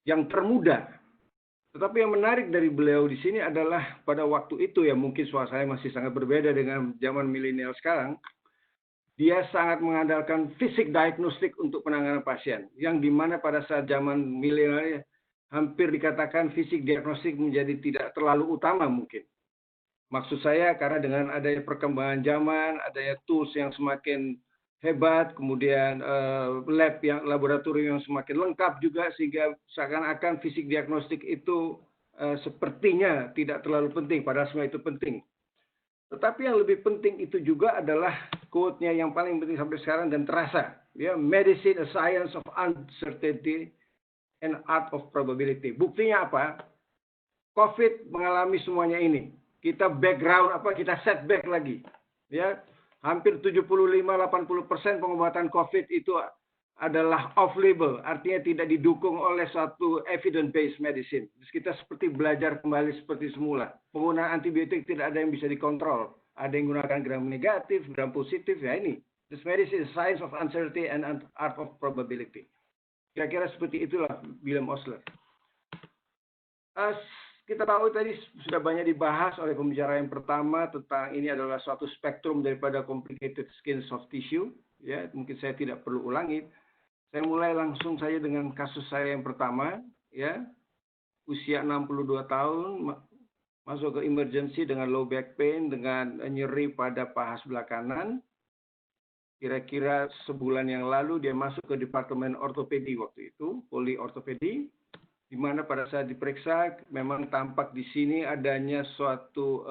Yang termuda. Tetapi yang menarik dari beliau di sini adalah pada waktu itu, ya mungkin suasananya masih sangat berbeda dengan zaman milenial sekarang, dia sangat mengandalkan fisik diagnostik untuk penanganan pasien, yang dimana pada saat zaman milenial hampir dikatakan fisik diagnostik menjadi tidak terlalu utama mungkin. Maksud saya karena dengan adanya perkembangan zaman, adanya tools yang semakin hebat, kemudian laboratorium yang semakin lengkap juga, sehingga seakan-akan fisik diagnostik itu sepertinya tidak terlalu penting, padahal semua itu penting. Tetapi yang lebih penting itu juga adalah quote-nya yang paling penting sampai sekarang dan terasa, ya, medicine a science of uncertainty and art of probability. Buktinya apa? COVID mengalami semuanya ini. Kita background kita setback lagi, ya. Hampir 75-80% pengobatan COVID itu adalah off-label, artinya tidak didukung oleh suatu evidence-based medicine. Terus kita seperti belajar kembali seperti semula. Penggunaan antibiotik tidak ada yang bisa dikontrol. Ada yang menggunakan gram negatif, gram positif, ya ini. This medicine is science of uncertainty and art of probability. Kira-kira seperti itulah William Osler. Kita tahu tadi sudah banyak dibahas oleh pembicara yang pertama tentang ini adalah suatu spektrum daripada complicated skin soft tissue. Ya, mungkin saya tidak perlu ulangi. Saya mulai langsung saja dengan kasus saya yang pertama. Ya, usia 62 tahun, masuk ke emergency dengan low back pain, dengan nyeri pada paha sebelah kanan. Kira-kira sebulan yang lalu dia masuk ke departemen ortopedi waktu itu, poli ortopedi. Di mana pada saat diperiksa memang tampak di sini adanya suatu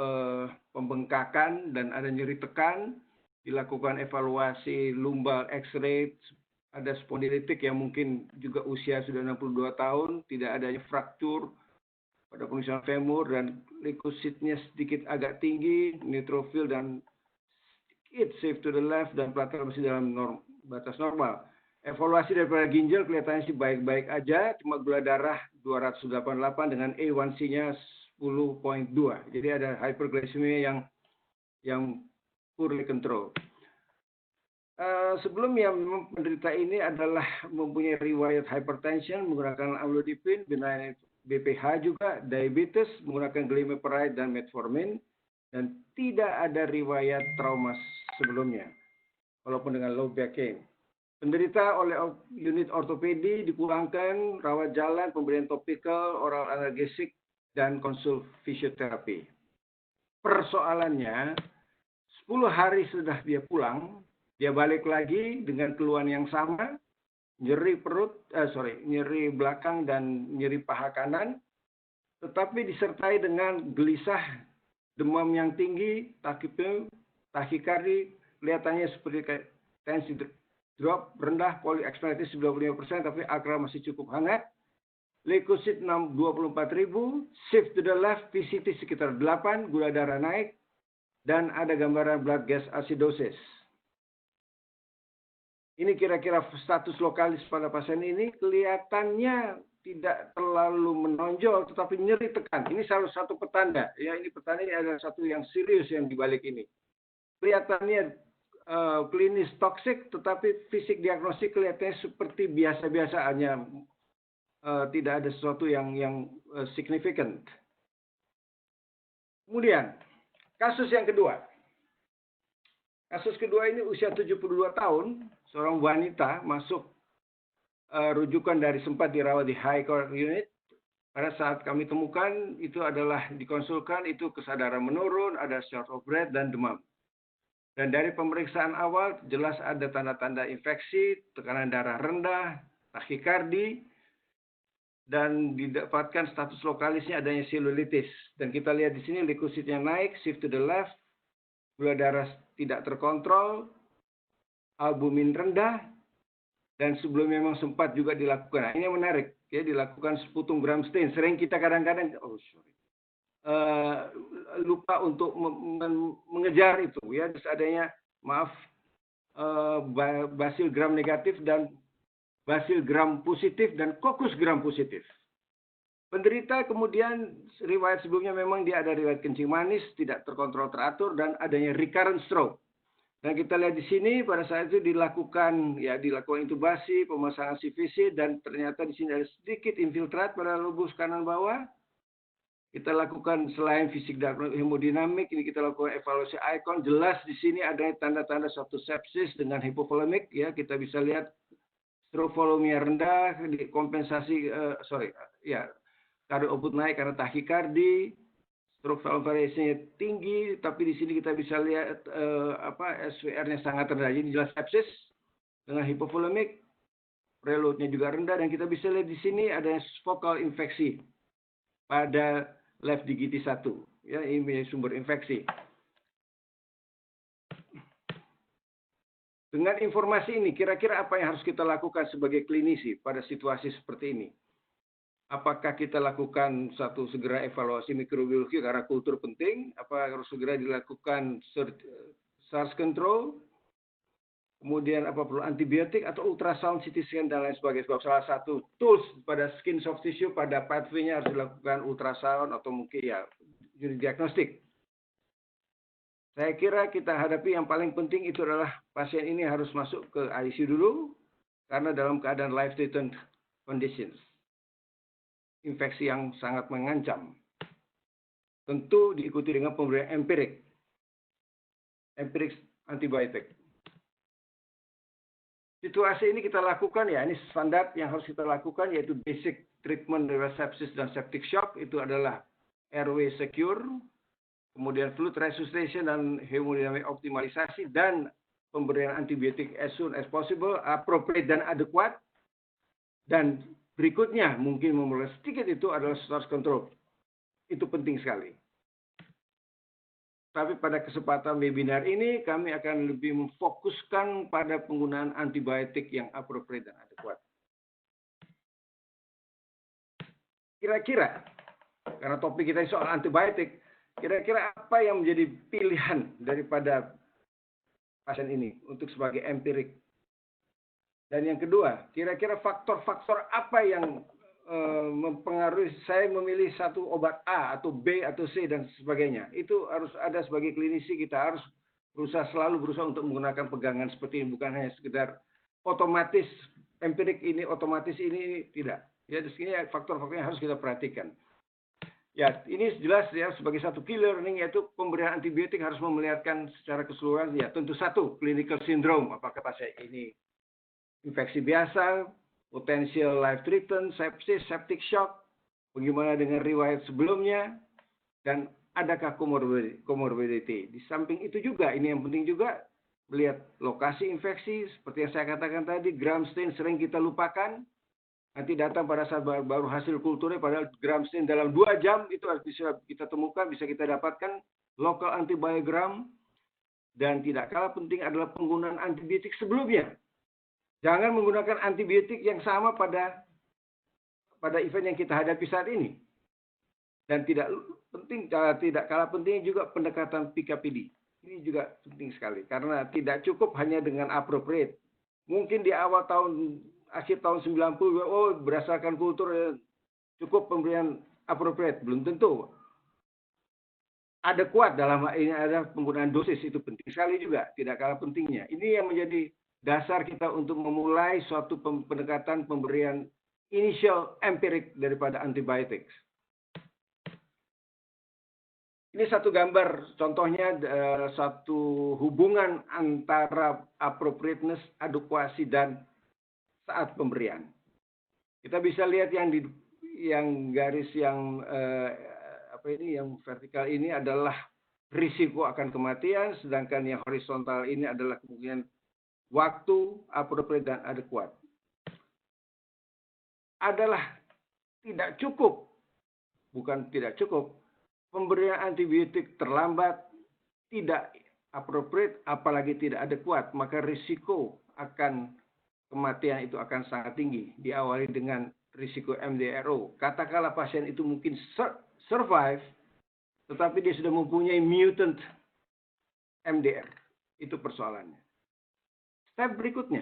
pembengkakan dan ada nyeri tekan, dilakukan evaluasi lumbar X-ray, ada spondilitik yang mungkin juga usia sudah 62 tahun, tidak adanya fraktur pada pengisian femur dan leukositnya sedikit agak tinggi, neutrophil dan sedikit shift to the left dan platelet masih dalam batas normal. Evaluasi daripada ginjal kelihatannya sih baik-baik aja, cuma gula darah 288 dengan A1C-nya 10.2. Jadi ada hyperglycemia yang poorly control. Sebelumnya penderita ini adalah mempunyai riwayat hypertension menggunakan amlodipine, benign BPH juga, diabetes menggunakan glimepiride dan metformin, dan tidak ada riwayat trauma sebelumnya, walaupun dengan low back pain. Penderita oleh unit ortopedi dipulangkan, rawat jalan, pemberian topikal, oral analgesik, dan konsul fisioterapi. Persoalannya, 10 hari sudah dia pulang, dia balik lagi dengan keluhan yang sama, nyeri nyeri belakang dan nyeri paha kanan, tetapi disertai dengan gelisah, demam yang tinggi, takikardi, kelihatannya seperti tensi drop rendah, polyexpectative 95%, tapi akra masih cukup hangat. Leukosit 24.000, shift to the left, PCT sekitar 8, gula darah naik, dan ada gambaran blood gas acidosis. Ini kira-kira status lokalis pada pasien ini, kelihatannya tidak terlalu menonjol, tetapi nyeri tekan. Ini salah satu petanda. Ya, ini petanda ini adalah satu yang serius yang dibalik ini. Kelihatannya klinis toksik, tetapi fisik diagnostik kelihatannya seperti biasa-biasa, hanya tidak ada sesuatu yang signifikan. Kemudian, kasus yang kedua. Kasus kedua ini usia 72 tahun, seorang wanita masuk rujukan dari sempat dirawat di high court unit. Pada saat kami temukan, itu adalah dikonsulkan, itu kesadaran menurun, ada short of breath, dan demam. Dan dari pemeriksaan awal jelas ada tanda-tanda infeksi, tekanan darah rendah, takikardi, dan didapatkan status lokalisnya adanya selulitis. Dan kita lihat di sini leukositnya naik, shift to the left, gula darah tidak terkontrol, albumin rendah, dan sebelumnya memang sempat juga dilakukan. Nah, ini yang menarik, ya, dilakukan sputum gram stain. Sering kita kadang-kadang, lupa untuk mengejar itu, ya, terus adanya basil gram negatif dan basil gram positif dan kokus gram positif. Penderita kemudian riwayat sebelumnya memang dia ada riwayat kencing manis, tidak terkontrol teratur, dan adanya recurrent stroke. Dan kita lihat di sini pada saat itu dilakukan intubasi, pemasangan CVC, dan ternyata di sini ada sedikit infiltrat pada lobus kanan bawah. Kita lakukan selain fisik dan hemodinamik, ini kita lakukan evaluasi ICON. Jelas di sini ada tanda-tanda suatu sepsis dengan hipovolemik. Ya, kita bisa lihat stroke volumenya rendah, kompensasi, kardio output naik karena tahikardi, stroke volume variasinya tinggi, tapi di sini kita bisa lihat SVR-nya sangat rendah. Jadi jelas sepsis dengan hipovolemik, preload-nya juga rendah, dan kita bisa lihat di sini ada vokal infeksi pada left digiti 1. Ya, ini sumber infeksi. Dengan informasi ini, kira-kira apa yang harus kita lakukan sebagai klinisi pada situasi seperti ini? Apakah kita lakukan segera evaluasi mikrobiologi karena kultur penting? Apakah harus segera dilakukan SARS control? Kemudian apa perlu antibiotik atau ultrasound, CT scan, dan lain sebagainya? Sebab salah satu tools pada skin soft tissue, pada pathway-nya harus dilakukan ultrasound atau mungkin unit diagnostik. Saya kira kita hadapi yang paling penting itu adalah pasien ini harus masuk ke ICU dulu karena dalam keadaan life-threatening conditions. Infeksi yang sangat mengancam. Tentu diikuti dengan pemberian empirik antibiotik. Situasi ini kita lakukan, ya ini standar yang harus kita lakukan, yaitu basic treatment dari sepsis dan septic shock, itu adalah airway secure, kemudian fluid resuscitation dan hemodinamik optimalisasi, dan pemberian antibiotik as soon as possible, appropriate dan adekuat, dan berikutnya, mungkin memulai sedikit itu adalah SARS control. Itu penting sekali. Tapi pada kesempatan webinar ini, kami akan lebih memfokuskan pada penggunaan antibiotik yang appropriate dan adekuat. Kira-kira, karena topik kita soal antibiotik, kira-kira apa yang menjadi pilihan daripada pasien ini untuk sebagai empirik? Dan yang kedua, kira-kira faktor-faktor apa yang mempengaruhi saya memilih satu obat A atau B atau C dan sebagainya. Itu harus ada sebagai klinisi, kita harus selalu berusaha untuk menggunakan pegangan seperti ini, bukan hanya sekedar otomatis empirik ini, otomatis ini tidak. Ya, di sini faktor-faktor yang harus kita perhatikan. Ya, ini jelas ya sebagai satu key learning, yaitu pemberian antibiotik harus memelihatkan secara keseluruhan. Ya, tentu satu, clinical syndrome, apakah pasien ini infeksi biasa, potensial life-threatening, sepsis, septic shock, bagaimana dengan riwayat sebelumnya, dan adakah comorbidity. Di samping itu juga, ini yang penting juga, melihat lokasi infeksi, seperti yang saya katakan tadi, gram stain sering kita lupakan, nanti datang pada saat baru hasil kulturnya, padahal gram stain dalam 2 jam, itu bisa kita temukan, bisa kita dapatkan local antibiogram, dan tidak kalah penting adalah penggunaan antibiotik sebelumnya. Jangan menggunakan antibiotik yang sama pada event yang kita hadapi saat ini. Dan tidak kalah penting juga pendekatan PKPD. Ini juga penting sekali karena tidak cukup hanya dengan appropriate. Mungkin di akhir tahun 90, berdasarkan kultur cukup pemberian appropriate, belum tentu. Adekuat dalam hal ini ada penggunaan dosis, itu penting sekali juga, tidak kalah pentingnya. Ini yang menjadi dasar kita untuk memulai suatu pendekatan pemberian initial empirik daripada antibiotik. Ini satu gambar, contohnya satu hubungan antara appropriateness, adekuasi, dan saat pemberian. Kita bisa lihat yang garis yang yang vertikal ini adalah risiko akan kematian, sedangkan yang horizontal ini adalah kemungkinan waktu, appropriate, dan adekuat. Adalah tidak cukup, bukan tidak cukup, pemberian antibiotik terlambat, tidak appropriate, apalagi tidak adekuat, maka risiko akan kematian itu akan sangat tinggi. Diawali dengan risiko MDRO. Katakanlah pasien itu mungkin survive, tetapi dia sudah mempunyai mutant MDR. Itu persoalannya. Step berikutnya,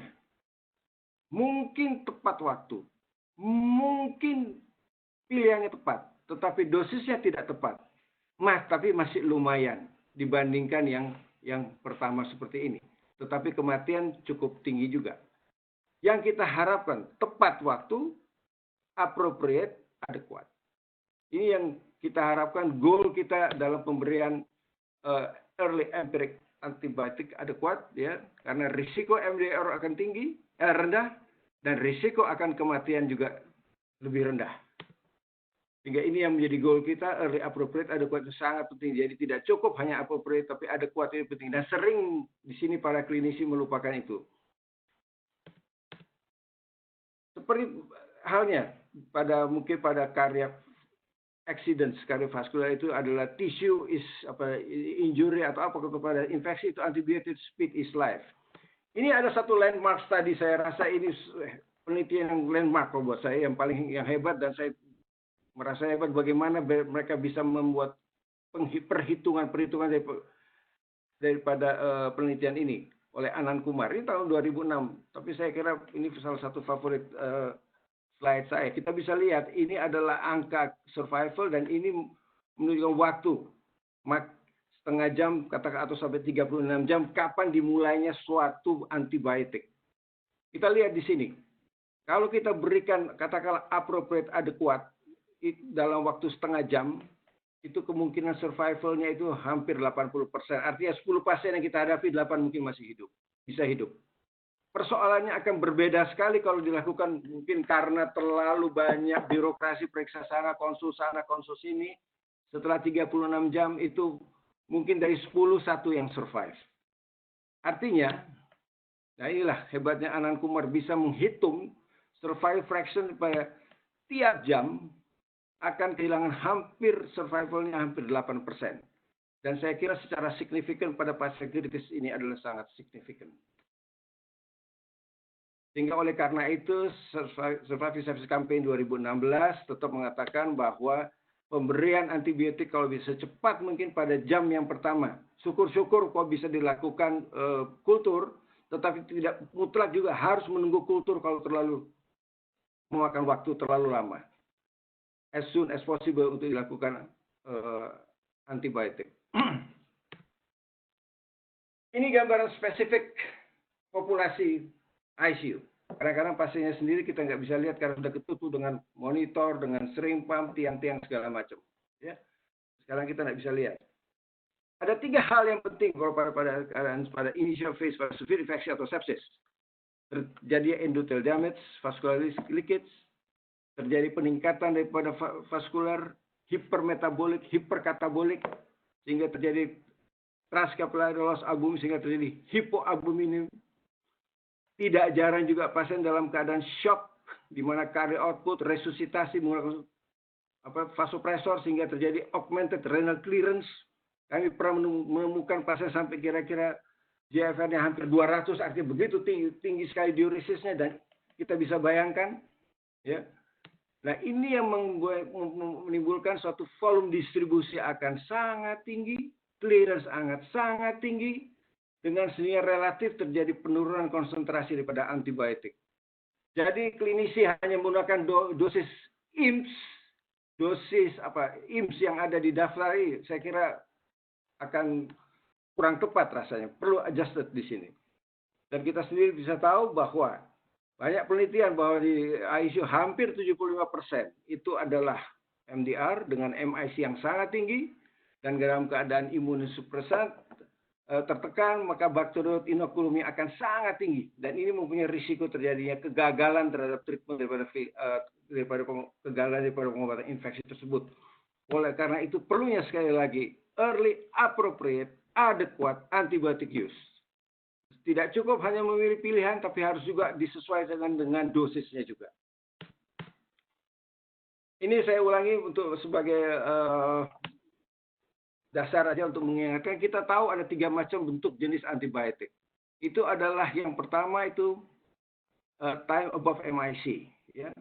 mungkin tepat waktu, mungkin pilihannya tepat, tetapi dosisnya tidak tepat. Tapi masih lumayan dibandingkan yang pertama seperti ini. Tetapi kematian cukup tinggi juga. Yang kita harapkan tepat waktu, appropriate, adequate. Ini yang kita harapkan goal kita dalam pemberian early empiric antibiotik adequate, ya, karena risiko MDR akan rendah, dan risiko akan kematian juga lebih rendah. Sehingga ini yang menjadi goal kita, early appropriate adequate itu sangat penting. Jadi tidak cukup hanya appropriate, tapi adequate itu penting. Dan sering di sini para klinisi melupakan itu. Seperti halnya mungkin pada accidents kardiovaskular itu adalah tissue injury atau apa kepada infeksi, itu antibiotic speed is life. Ini ada satu landmark study, saya rasa ini penelitian yang landmark buat saya, yang hebat, dan saya merasa hebat bagaimana mereka bisa membuat perhitungan daripada penelitian ini oleh Anand Kumar. Ini tahun 2006, tapi saya kira ini salah satu favorit slide saya. Kita bisa lihat ini adalah angka survival, dan ini menunjukkan waktu setengah jam katakan atau sampai 36 jam kapan dimulainya suatu antibiotik. Kita lihat di sini. Kalau kita berikan katakanlah appropriate adequate dalam waktu setengah jam, itu kemungkinan survivalnya itu hampir 80%. Artinya 10 pasien yang kita hadapi, 8 mungkin masih bisa hidup. Persoalannya akan berbeda sekali kalau dilakukan mungkin karena terlalu banyak birokrasi, periksa sana, konsul sini. Setelah 36 jam itu mungkin dari 10, 1 yang survive. Artinya, nah inilah hebatnya Anand Kumar bisa menghitung survival fraction pada tiap jam akan kehilangan survivalnya hampir 8%. Dan saya kira secara signifikan pada pasien kritis ini adalah sangat signifikan. Sehingga oleh karena itu, Survival Service Campaign 2016 tetap mengatakan bahwa pemberian antibiotik kalau bisa cepat mungkin pada jam yang pertama. Syukur-syukur kok bisa dilakukan kultur, tetapi tidak mutlak juga harus menunggu kultur kalau terlalu memakan waktu terlalu lama. As soon as possible untuk dilakukan antibiotik. Ini gambaran spesifik populasi ICU. Kadang-kadang pasiennya sendiri kita nggak bisa lihat karena sudah ketutup dengan monitor, dengan sering pump, tiang-tiang segala macam. Ya. Sekarang kita nggak bisa lihat. Ada 3 hal yang penting kalau pada initial phase, pada severe infection atau sepsis. Terjadi endothelial damage, vascular leakage, terjadi peningkatan daripada vaskular, hipermetabolik, hiperkatabolik, sehingga terjadi transcapillary loss album, sehingga terjadi hipoalbuminemia. Tidak jarang juga pasien dalam keadaan shock, di mana cardiac output, resusitasi menggunakan vasopresor, sehingga terjadi augmented renal clearance. Kami pernah menemukan pasien sampai kira-kira GFR-nya hampir 200, artinya begitu tinggi sekali diuresisnya, dan kita bisa bayangkan, ya. Nah, ini yang menimbulkan suatu volume distribusi akan sangat tinggi, clearance sangat tinggi, dengan sehingga relatif terjadi penurunan konsentrasi daripada antibiotik. Jadi klinisi hanya menggunakan dosis IMS, IMS yang ada di daftar ini, saya kira akan kurang tepat rasanya, perlu adjusted di sini. Dan kita sendiri bisa tahu bahwa banyak penelitian bahwa di ICU hampir 75% itu adalah MDR dengan MIC yang sangat tinggi, dan dalam keadaan imunosupresan tertekan, maka bakteriot inokulumnya akan sangat tinggi, dan ini mempunyai risiko terjadinya kegagalan terhadap treatment daripada pengobatan infeksi tersebut. Oleh karena itu perlunya sekali lagi early appropriate adequate antibiotic use. Tidak cukup hanya memilih pilihan, tapi harus juga disesuaikan dengan dosisnya juga. Ini saya ulangi untuk sebagai dasar aja untuk mengingatkan. Kita tahu ada 3 macam bentuk jenis antibiotik. Itu adalah yang pertama itu time above MIC, ya,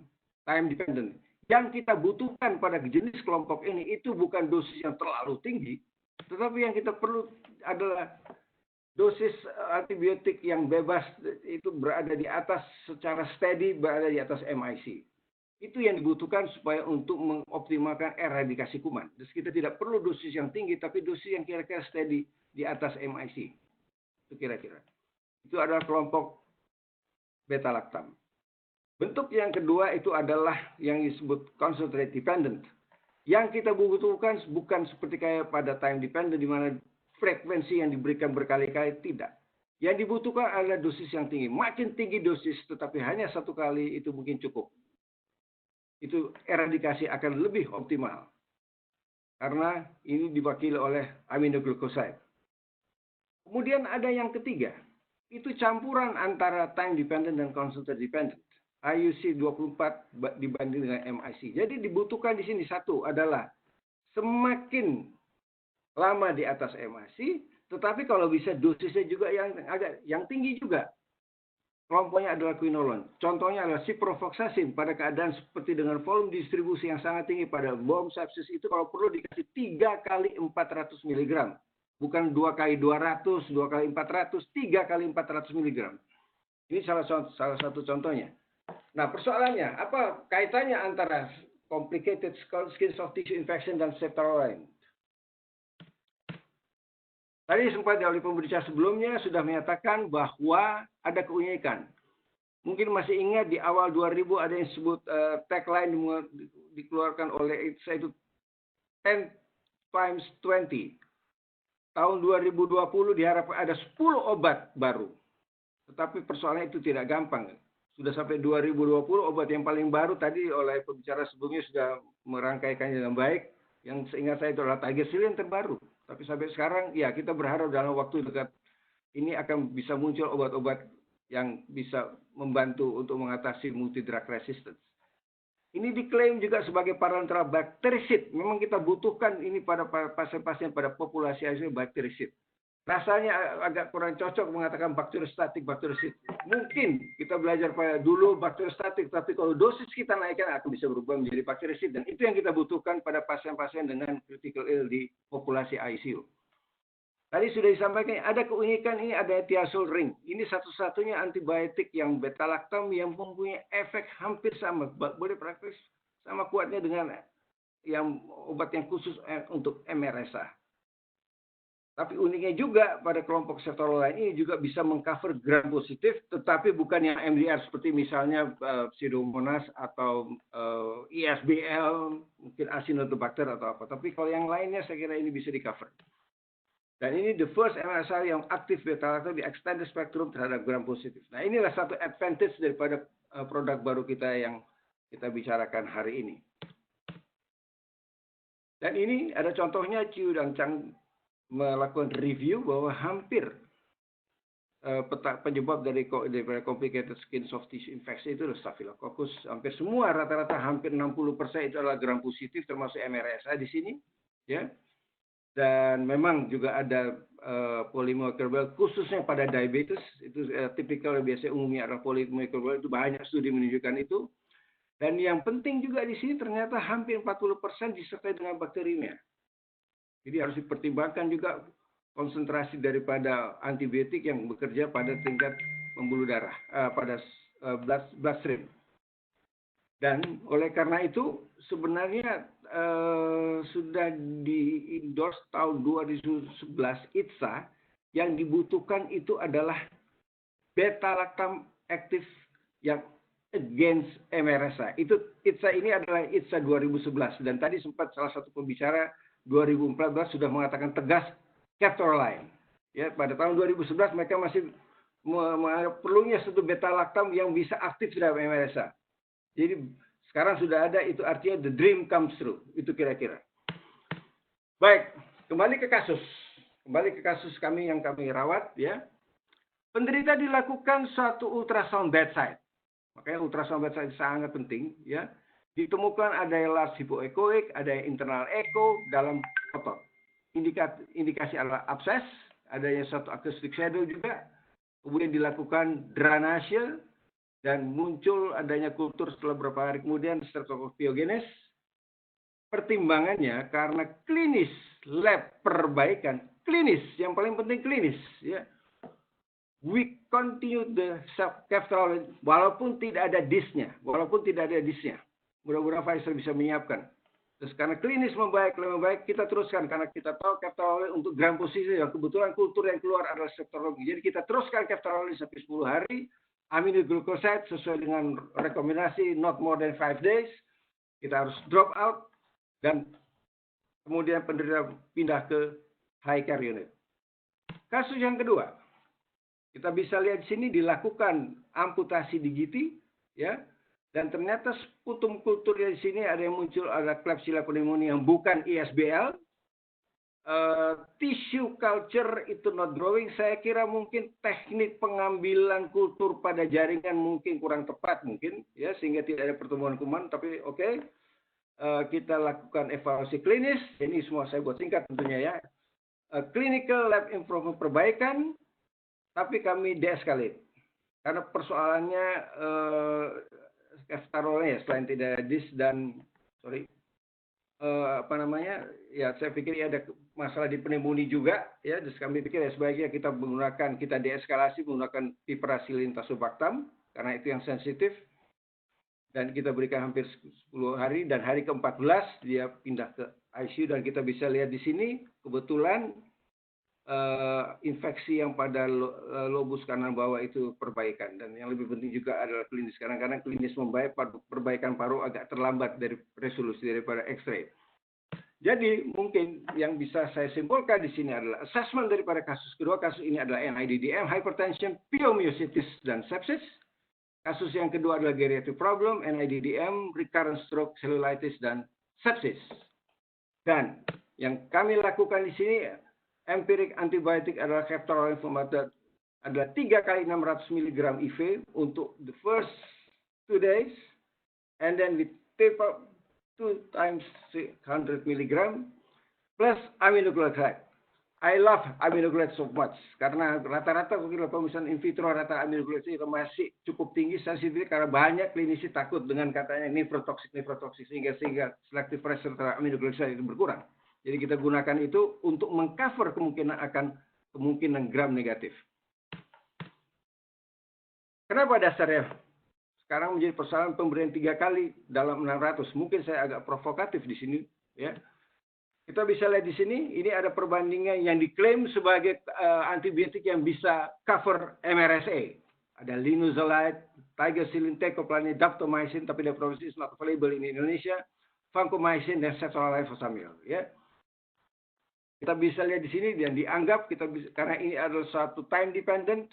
time dependent. Yang kita butuhkan pada jenis kelompok ini itu bukan dosis yang terlalu tinggi, tetapi yang kita perlu adalah dosis antibiotik yang bebas, itu berada di atas secara steady, berada di atas MIC. Itu yang dibutuhkan supaya untuk mengoptimalkan eradikasi kuman. Jadi kita tidak perlu dosis yang tinggi, tapi dosis yang kira-kira steady di atas MIC. Itu kira-kira. Itu adalah kelompok beta-lactam. Bentuk yang kedua itu adalah yang disebut concentrate dependent. Yang kita butuhkan bukan seperti kayak pada time dependent, di mana frekuensi yang diberikan berkali-kali, tidak. Yang dibutuhkan adalah dosis yang tinggi. Makin tinggi dosis, tetapi hanya satu kali, itu mungkin cukup. Itu eradikasi akan lebih optimal. Karena ini diwakili oleh aminoglycoside. Kemudian ada yang ketiga. Itu campuran antara time dependent dan concentrate dependent. IUC 24 dibanding dengan MIC. Jadi dibutuhkan di sini satu adalah semakin lama di atas MIC, tetapi kalau bisa dosisnya juga yang tinggi juga. Kelompoknya adalah quinolone. Contohnya adalah ciprofloxacin pada keadaan seperti dengan volume distribusi yang sangat tinggi pada bom sepsis itu kalau perlu dikasih 3 kali 400 mg. Bukan 2 kali 200, 2 kali 400, 3 kali 400 mg. Ini salah satu contohnya. Nah, persoalannya, apa kaitannya antara complicated skin soft tissue infection dan ceftaroline? Tadi sempat oleh pembicara sebelumnya sudah menyatakan bahwa ada keunikan. Mungkin masih ingat di awal 2000 ada yang disebut tagline dikeluarkan oleh itu 10 times 20. Tahun 2020 diharapkan ada 10 obat baru. Tetapi persoalannya itu tidak gampang. Sudah sampai 2020 obat yang paling baru tadi oleh pembicara sebelumnya sudah merangkaikannya dengan baik. Yang seingat saya itu adalah tigesilin terbaru. Tapi sampai sekarang ya kita berharap dalam waktu dekat ini akan bisa muncul obat-obat yang bisa membantu untuk mengatasi multi drug resistance. Ini diklaim juga sebagai parenteral bactericid. Memang kita butuhkan ini pada pasien-pasien pada populasi ICU bactericid. Rasanya agak kurang cocok mengatakan bacteriostatic bactericid. Mungkin kita belajar pada dulu bacteriostatic, tapi kalau dosis kita naikkan akan bisa berubah menjadi bactericid. Dan itu yang kita butuhkan pada pasien-pasien dengan critical ill di populasi ICU. Tadi sudah disampaikan ada keunikan ini ada thiazole ring. Ini satu-satunya antibiotik yang beta-lactam yang mempunyai efek hampir sama, boleh praktis sama kuatnya dengan yang obat yang khusus untuk MRSA. Tapi uniknya juga pada kelompok ceftaroline ini juga bisa mengcover gram positif, tetapi bukan yang MDR seperti misalnya Pseudomonas atau ISBL, mungkin Acinetobacter atau apa. Tapi kalau yang lainnya saya kira ini bisa di-cover. Dan ini the first MRSA yang aktif beta-lactam di extended spectrum terhadap gram positif. Nah inilah satu advantage daripada produk baru kita yang kita bicarakan hari ini. Dan ini ada contohnya Chiu dan Chang melakukan review bahwa hampir penyebab dari complicated skin soft tissue infection itu adalah Staphylococcus. Hampir semua rata-rata hampir 60% itu adalah gram positif termasuk MRSA di sini, ya. Dan memang juga ada polymicrobial khususnya pada diabetes itu tipikal biasa umumnya adalah polymicrobial itu banyak studi menunjukkan itu. Dan yang penting juga di sini ternyata hampir 40% disertai dengan bakteriumia. Jadi harus dipertimbangkan juga konsentrasi daripada antibiotik yang bekerja pada tingkat pembuluh darah, pada bloodstream. Dan oleh karena itu sebenarnya sudah di-endorse tahun 2011 ITSA yang dibutuhkan itu adalah beta-lactam aktif yang against MRSA. Itu ITSA ini adalah ITSA 2011 dan tadi sempat salah satu pembicara 2014 sudah mengatakan tegas ceftaroline. Ya, pada tahun 2011 mereka masih perlunya satu beta-lactam yang bisa aktif terhadap MRSA. Jadi sekarang sudah ada, itu artinya the dream comes true. Itu kira-kira. Baik, kembali ke kasus. Kembali ke kasus kami yang kami rawat, ya. Penderita dilakukan suatu ultrasound bedside. Makanya ultrasound bedside sangat penting, ya. Ditemukan ada yang large hypoechoic, ada yang internal echo dalam otot. Indikasi adalah abses, ada yang satu acoustic shadow juga. Kemudian dilakukan drainase dan muncul adanya kultur setelah beberapa hari kemudian streptokokiogenes. Pertimbangannya karena klinis lab perbaikan, klinis yang paling penting klinis, ya. We continue the ceftaroline walaupun tidak ada disnya, Mudah-mudahan Pfizer bisa menyiapkan. Terus karena klinis membaik, kita teruskan karena kita tahu keftarolin untuk gram posisi yang kebetulan kultur yang keluar adalah septologi. Jadi kita teruskan keftarolin sampai 10 hari, aminoglucoside sesuai dengan rekomendasi not more than 5 days. Kita harus drop out dan kemudian penderita pindah ke high care unit. Kasus yang kedua, kita bisa lihat di sini dilakukan amputasi digiti, ya. Dan ternyata sputum kulturnya di sini ada yang muncul ada Klebsiella pneumoniae yang bukan ISBL. Tissue culture itu not growing. Saya kira mungkin teknik pengambilan kultur pada jaringan mungkin kurang tepat mungkin, ya, sehingga tidak ada pertumbuhan kuman. Tapi oke, kita lakukan evaluasi klinis. Ini semua saya buat singkat tentunya ya. Clinical lab improvement perbaikan, tapi kami de-escalate karena persoalannya keftarolnya ya, selain tidak dis dan ya saya pikir ada masalah di pneumonia juga ya, terus kami pikir ya sebaiknya kita deeskalasi menggunakan piperacillin tazobactam karena itu yang sensitif dan kita berikan hampir 10 hari dan hari ke-14 dia pindah ke ICU dan kita bisa lihat di sini kebetulan infeksi yang pada lobus kanan bawah itu perbaikan dan yang lebih penting juga adalah klinis kadang-kadang klinis membaik perbaikan paru agak terlambat dari resolusi daripada X-ray. Jadi mungkin yang bisa saya simpulkan di sini adalah assessment daripada kasus kedua. Kasus ini adalah NIDDM, hypertension, pyomyositis dan sepsis. Kasus yang kedua adalah geriatric problem, NIDDM, recurrent stroke, cellulitis dan sepsis. Dan yang kami lakukan di sini empiric antibiotic adalah ceftaroline formatat adalah 3 kali 600 mg IV untuk the first 2 days and then we taper 2 times 100 mg plus aminoglycoside. I love aminoglycoside so much karena rata-rata kalau pemeriksaan in vitro rata aminoglycoside itu masih cukup tinggi sensitif karena banyak klinisi takut dengan katanya nephrotoxic sehingga selective pressure terhadap aminoglycoside itu berkurang. Jadi kita gunakan itu untuk mengcover kemungkinan gram negatif. Kenapa dasarnya sekarang menjadi persoalan pemberian 3 kali dalam 600? Mungkin saya agak provokatif di sini, ya. Kita bisa lihat di sini, ini ada perbandingan yang diklaim sebagai antibiotik yang bisa cover MRSA. Ada linezolid, tigecycline, teicoplanin, daptomycin, tapi the product is not available in Indonesia, vancomycin dan cetrorelifosartan, ya. Kita bisa lihat di sini dan dianggap karena ini adalah suatu time dependent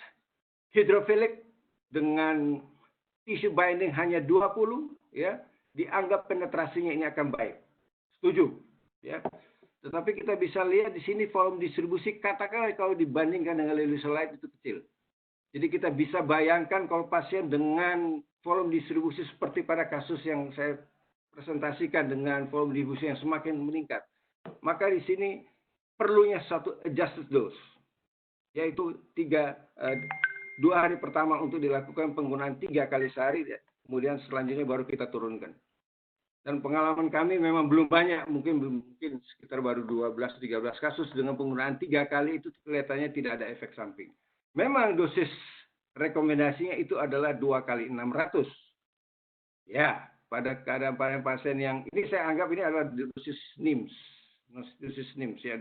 hydrophilic dengan tissue binding hanya 20 ya, dianggap penetrasinya ini akan baik. Setuju ya. Tetapi kita bisa lihat di sini volume distribusi katakanlah kalau dibandingkan dengan linezolid itu kecil. Jadi kita bisa bayangkan kalau pasien dengan volume distribusi seperti pada kasus yang saya presentasikan dengan volume distribusi yang semakin meningkat. Maka di sini perlunya satu adjusted dose, yaitu 2 hari pertama untuk dilakukan penggunaan 3 kali sehari, kemudian selanjutnya baru kita turunkan. Dan pengalaman kami memang belum banyak, mungkin sekitar baru 12-13 kasus dengan penggunaan 3 kali itu kelihatannya tidak ada efek samping. Memang dosis rekomendasinya itu adalah 2 kali 600. Ya, pada keadaan pasien yang ini saya anggap ini adalah dosis NIMS. Ya,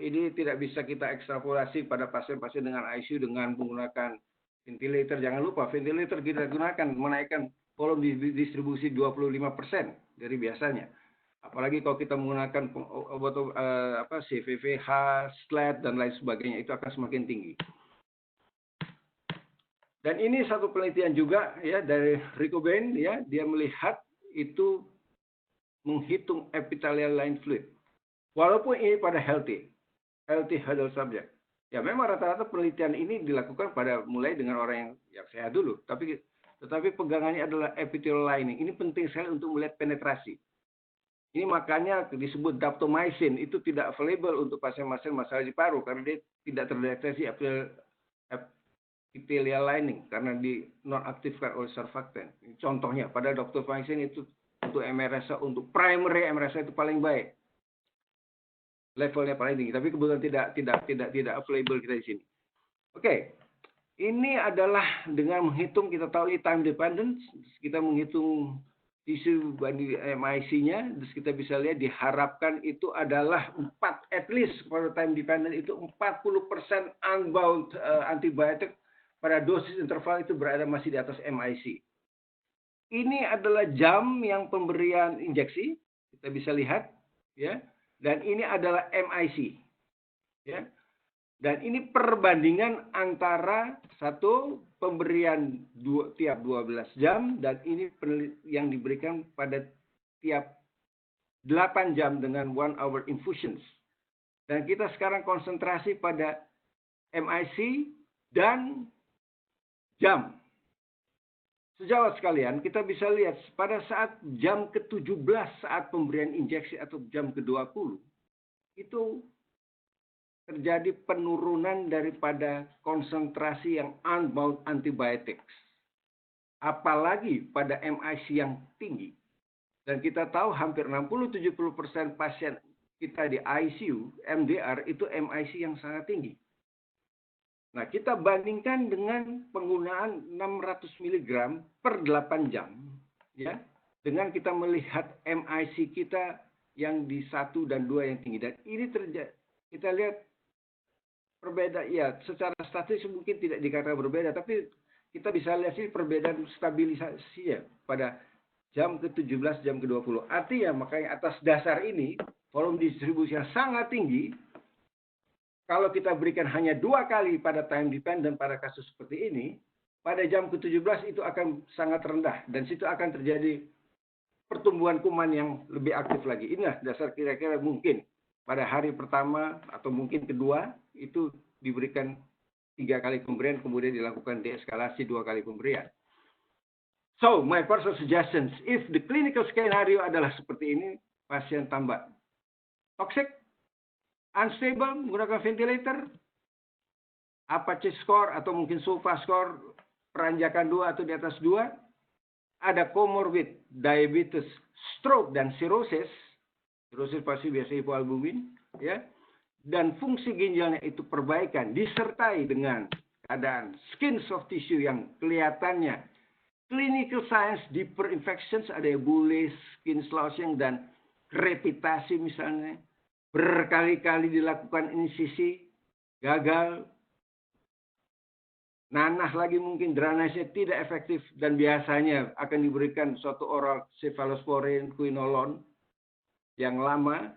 ini tidak bisa kita ekstrapolasi pada pasien-pasien dengan ICU dengan menggunakan ventilator. Jangan lupa ventilator kita gunakan menaikkan volume distribusi 25% dari biasanya. Apalagi kalau kita menggunakan obat CVVH, SLAT dan lain sebagainya itu akan semakin tinggi. Dan ini satu penelitian juga ya dari Ricobain ya, dia melihat itu menghitung epithelial line fluid. Walaupun ini pada healthy adult subject. Ya memang rata-rata penelitian ini dilakukan mulai dengan orang yang sehat dulu. Tetapi pegangannya adalah epithelial lining. Ini penting sekali untuk melihat penetrasi. Ini makanya disebut daptomycin itu tidak available untuk pasien-pasien masalah di paru karena dia tidak terdeteksi epithelial lining karena dinonaktifkan oleh surfactant. Contohnya pada daptomycin itu untuk MRSA, untuk primary MRSA itu paling baik. Levelnya paling tinggi, tapi kebetulan tidak available kita di sini. Oke. Ini adalah dengan menghitung, kita tahu ini time dependent, kita menghitung tisu banding MIC-nya, terus kita bisa lihat diharapkan itu adalah at least pada time dependent itu 40% unbound antibiotik pada dosis interval itu berada masih di atas MIC. Ini adalah jam yang pemberian injeksi, kita bisa lihat, ya. Dan ini adalah MIC, ya. Dan ini perbandingan antara satu pemberian tiap 12 jam dan ini yang diberikan pada tiap 8 jam dengan 1 hour infusions. Dan kita sekarang konsentrasi pada MIC dan jam. Sejawat sekalian, kita bisa lihat pada saat jam ke-17 saat pemberian injeksi atau jam ke-20, itu terjadi penurunan daripada konsentrasi yang unbound antibiotics. Apalagi pada MIC yang tinggi. Dan kita tahu hampir 60-70% pasien kita di ICU, MDR, itu MIC yang sangat tinggi. Nah, kita bandingkan dengan penggunaan 600 mg per 8 jam. Ya, dengan kita melihat MIC kita yang di 1 dan 2 yang tinggi. Dan ini terjadi, kita lihat perbedaan, ya secara statistik mungkin tidak dikatakan berbeda, tapi kita bisa lihat sih perbedaan stabilisasi ya pada jam ke-17, jam ke-20. Artinya makanya atas dasar ini, volume distribusi yang sangat tinggi, kalau kita berikan hanya 2 kali pada time dependent pada kasus seperti ini, pada jam ke-17 itu akan sangat rendah. Dan situ akan terjadi pertumbuhan kuman yang lebih aktif lagi. Inilah dasar kira-kira mungkin pada hari pertama atau mungkin kedua, itu diberikan 3 kali pemberian, kemudian dilakukan deeskalasi 2 kali pemberian. So, my personal suggestions, if the clinical scenario adalah seperti ini, pasien tambah toxic, unstable, menggunakan ventilator, Apache score atau mungkin SOFA score, peranjakan 2 atau di atas 2, ada comorbid, diabetes, stroke, dan cirrhosis pasti biasa hipoalbumin, ya, dan fungsi ginjalnya itu perbaikan, disertai dengan keadaan skin soft tissue yang kelihatannya clinical signs deeper infections, ada Ebola, skin slouching, dan krepitasi misalnya, berkali-kali dilakukan insisi, gagal, nanah lagi mungkin, drainasenya tidak efektif, dan biasanya akan diberikan suatu oral cephalosporin, quinolone yang lama.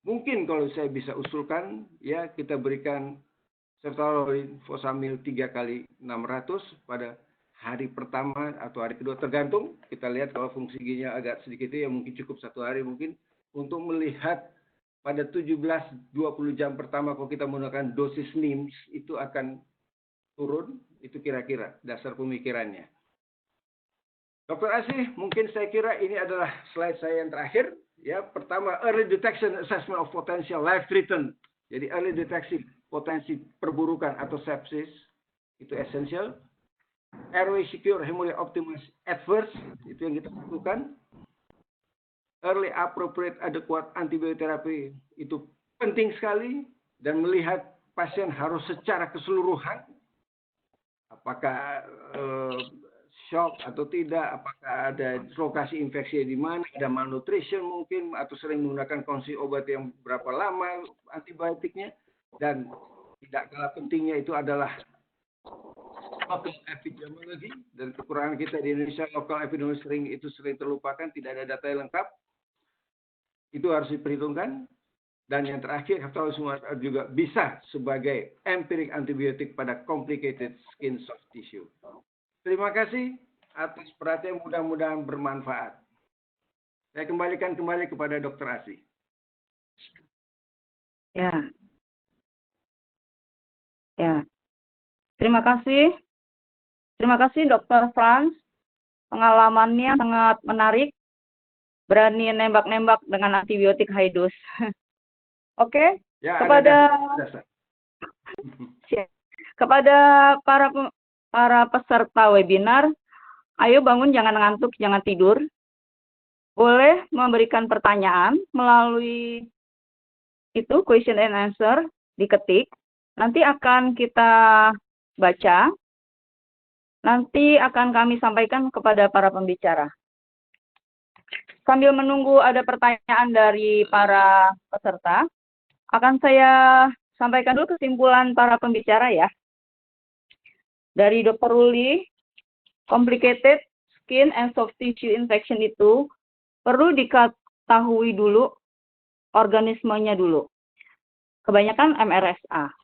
Mungkin kalau saya bisa usulkan, ya kita berikan ceftaroline fosamil 3 kali 600 pada hari pertama atau hari kedua, tergantung. Kita lihat kalau fungsi ginjal agak sedikit ya mungkin cukup 1 hari mungkin untuk melihat pada 17-20 jam pertama kalau kita menggunakan dosis NIMS itu akan turun, itu kira-kira dasar pemikirannya. Dr. Asih, mungkin saya kira ini adalah slide saya yang terakhir. Ya, pertama, early detection assessment of potential life-threatening. Jadi early deteksi potensi perburukan atau sepsis itu esensial. Airway secure hemodynamic optimized at first, itu yang kita lakukan. Early appropriate adequate antibiotic therapy itu penting sekali, dan melihat pasien harus secara keseluruhan apakah shock atau tidak, apakah ada lokasi infeksi di mana, ada malnutrition mungkin, atau sering menggunakan konsumsi obat yang berapa lama antibiotiknya, dan tidak kalah pentingnya itu adalah local epidemiology, dan kekurangan kita di Indonesia local epidemiology itu sering terlupakan, tidak ada data yang lengkap. Itu harus diperhitungkan. Dan yang terakhir, heptalusin juga bisa sebagai empirik antibiotik pada complicated skin soft tissue. Terima kasih atas perhatian, mudah-mudahan bermanfaat. Saya kembalikan kembali kepada Dr. Asih. Ya. Terima kasih. Terima kasih Dr. Franz. Pengalamannya sangat menarik. Berani nembak-nembak dengan antibiotik high dose. Oke. Ya, kepada para peserta webinar, ayo bangun, jangan ngantuk, jangan tidur. Boleh memberikan pertanyaan melalui itu question and answer, diketik. Nanti akan kita baca. Nanti akan kami sampaikan kepada para pembicara. Sambil menunggu ada pertanyaan dari para peserta, akan saya sampaikan dulu kesimpulan para pembicara ya. Dari Dr. Ruli, complicated skin and soft tissue infection itu perlu diketahui dulu organismenya dulu. Kebanyakan MRSA.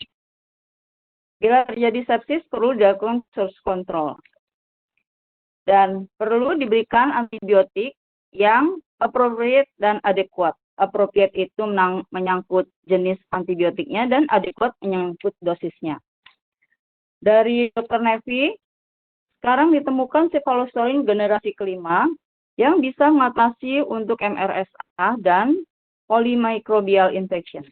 Bila terjadi sepsis, perlu dilakukan source control. Dan perlu diberikan antibiotik yang appropriate dan adequate. Appropriate itu menyangkut jenis antibiotiknya dan adequate menyangkut dosisnya. Dari Dr. Nevi, sekarang ditemukan cephalosporin generasi kelima yang bisa mengatasi untuk MRSA dan polymicrobial infection.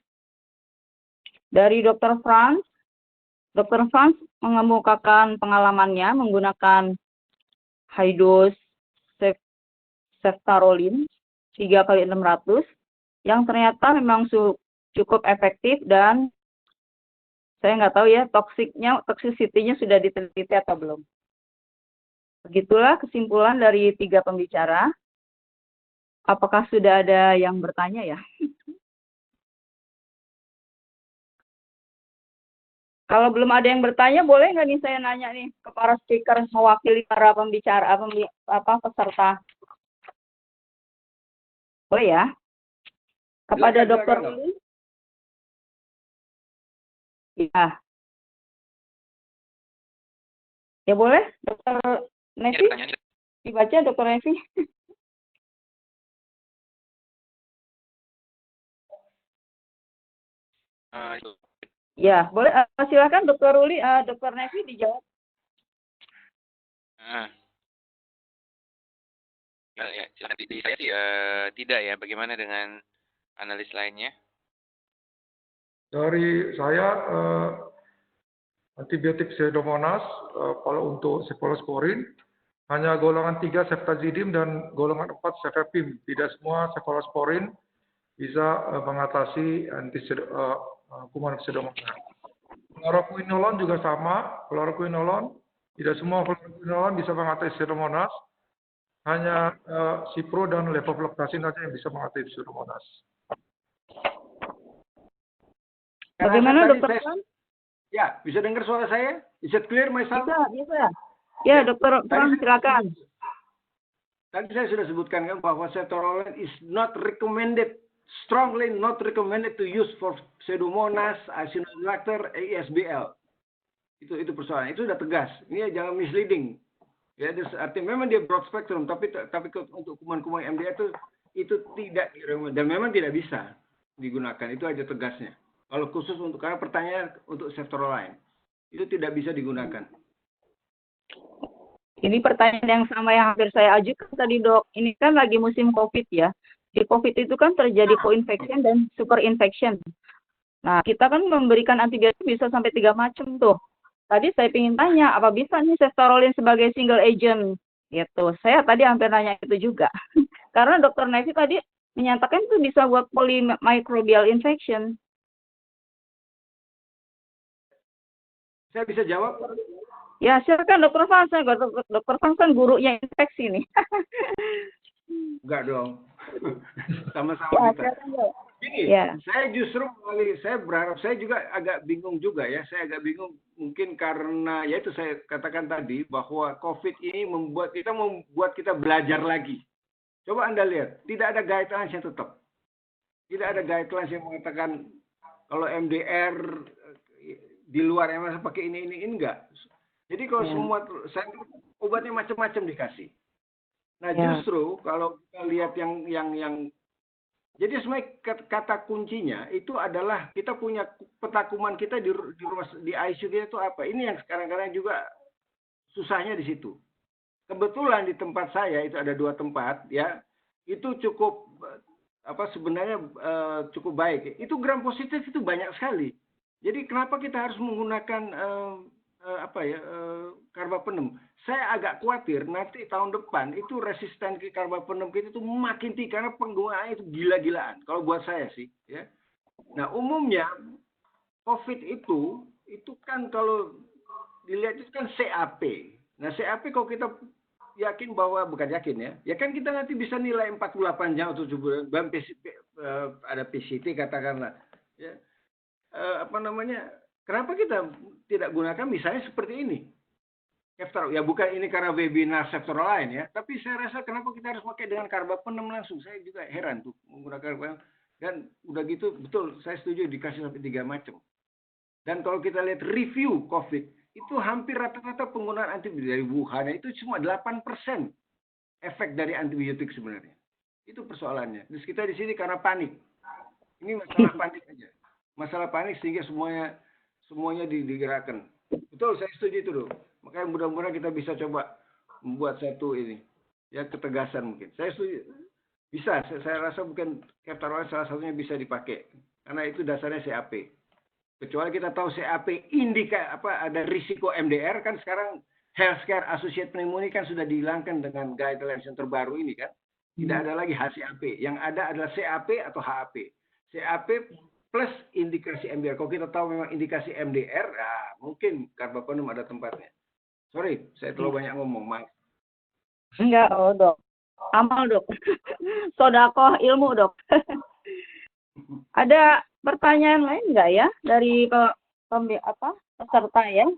Dari Dr. Franz mengemukakan pengalamannya menggunakan high dose ceftaroline 3x600 yang ternyata memang cukup efektif dan saya nggak tahu ya toxicity-nya sudah diteliti atau belum. Begitulah kesimpulan dari 3 pembicara. Apakah sudah ada yang bertanya ya? Kalau belum ada yang bertanya, boleh nggak nih saya nanya nih ke para speaker mewakili para pembicara, peserta? Boleh ya? Kepada Dr. Ruli? Ya. Ya boleh, Dr. Nevi? Dibaca, Dr. Nevi. Ya, boleh. Silakan Dr. Ruli, Dr. Nevi dijawab. Ya, silakan. Di saya sih tidak ya. Bagaimana dengan analis lainnya? Dari saya antibiotik Pseudomonas kalau untuk cephalosporin hanya golongan 3 ceftazidime dan golongan 4 cefepime. Tidak semua cephalosporin bisa mengatasi kuman Pseudomonas. Fluoroquinolone juga sama. Fluoroquinolone tidak semua fluoroquinolone bisa mengatasi Pseudomonas. Hanya Cipro dan levofloxacin saja yang bisa mengatasi Pseudomonas. Bagaimana Dokter Franz? Ya, bisa dengar suara saya? Is it clear myself? Bisa. Ya, Dokter Franz, silakan. Tadi saya sudah sebutkan kan bahwa ceftaroline is not recommended, strongly not recommended to use for Pseudomonas, Acinetobacter, ASBL. Itu persoalan. Itu sudah tegas. Ini jangan misleading. Ya, artinya memang dia broad spectrum, tapi untuk kuman-kuman MDR itu tidak dan memang tidak bisa digunakan. Itu aja tegasnya. Kalau khusus karena pertanyaan untuk ceftaroline itu tidak bisa digunakan. Ini pertanyaan yang sama yang hampir saya ajukan tadi, Dok. Ini kan lagi musim COVID ya. Di COVID itu kan terjadi co-infection dan super infection. Nah, kita kan memberikan antibiotik bisa sampai 3 macam tuh. Tadi saya ingin tanya, apa bisa nih ceftaroline sebagai single agent? Gitu. Saya tadi hampir nanya itu juga. Karena Dr. Nevi tadi menyatakan itu bisa buat polymicrobial infection. Saya bisa jawab? Ya, silakan Dr. Franz. Dr. Franz kan gurunya infeksi nih. Enggak dong. Sama-sama kita. Gini, saya justru saya berharap, saya juga agak bingung juga ya. Saya agak bingung mungkin karena, yaitu saya katakan tadi, bahwa COVID ini membuat kita belajar lagi. Coba Anda lihat, tidak ada guidelines yang tetap. Tidak ada guidelines yang mengatakan kalau MDR di luar MRSA pakai ini enggak. Jadi kalau semua saya obatnya macam-macam dikasih. Nah, justru kalau kita lihat yang jadi sebenarnya kata kuncinya itu adalah kita punya peta kuman kita di rumah di ICU kita itu apa? Ini yang sekarang-kadang juga susahnya di situ. Kebetulan di tempat saya itu ada 2 tempat ya. Itu cukup sebenarnya cukup baik. Itu gram positif itu banyak sekali. Jadi kenapa kita harus menggunakan karbapenem? Saya agak khawatir nanti tahun depan itu resisten ke karbapenem kita itu makin tinggi karena penggunaannya itu gila-gilaan. Kalau buat saya sih, ya. Nah umumnya COVID itu kan kalau dilihat itu kan CAP. Nah CAP kalau kita yakin bahwa, bukan yakin ya, ya kan kita nanti bisa nilai 48 jam atau 7 bulan, ada PCT katakanlah. Ya. Kenapa kita tidak gunakan misalnya seperti ini? Ya bukan ini karena webinar sektor lain ya, tapi saya rasa kenapa kita harus pakai dengan carbapenem langsung? Saya juga heran tuh menggunakan, dan udah gitu betul saya setuju dikasih sampai 3 macam. Dan kalau kita lihat review COVID, itu hampir rata-rata penggunaan antibiotik dari Wuhan itu cuma 8% efek dari antibiotik sebenarnya. Itu persoalannya. Terus kita di sini karena panik. Ini masalah panik aja. Masalah panik sehingga semuanya digerakkan. Betul, saya setuju itu loh. Makanya mudah-mudahan kita bisa coba membuat satu ini, ya ketegasan mungkin. Saya setuju. Bisa, saya rasa mungkin Keftaroline salah satunya bisa dipakai. Karena itu dasarnya CAP. Kecuali kita tahu CAP ada risiko MDR, kan sekarang Healthcare Associated Pneumonia kan sudah dihilangkan dengan guidelines yang terbaru ini kan. Tidak ada lagi HCAP. Yang ada adalah CAP atau HAP. CAP plus indikasi MDR. Kalau kita tahu memang indikasi MDR, mungkin carbapenem ada tempatnya. Sorry, saya terlalu banyak ngomong, maaf. Enggak, dok. Amal, dok. Sodakoh ilmu, dok. Ada pertanyaan lain enggak ya dari peserta ya?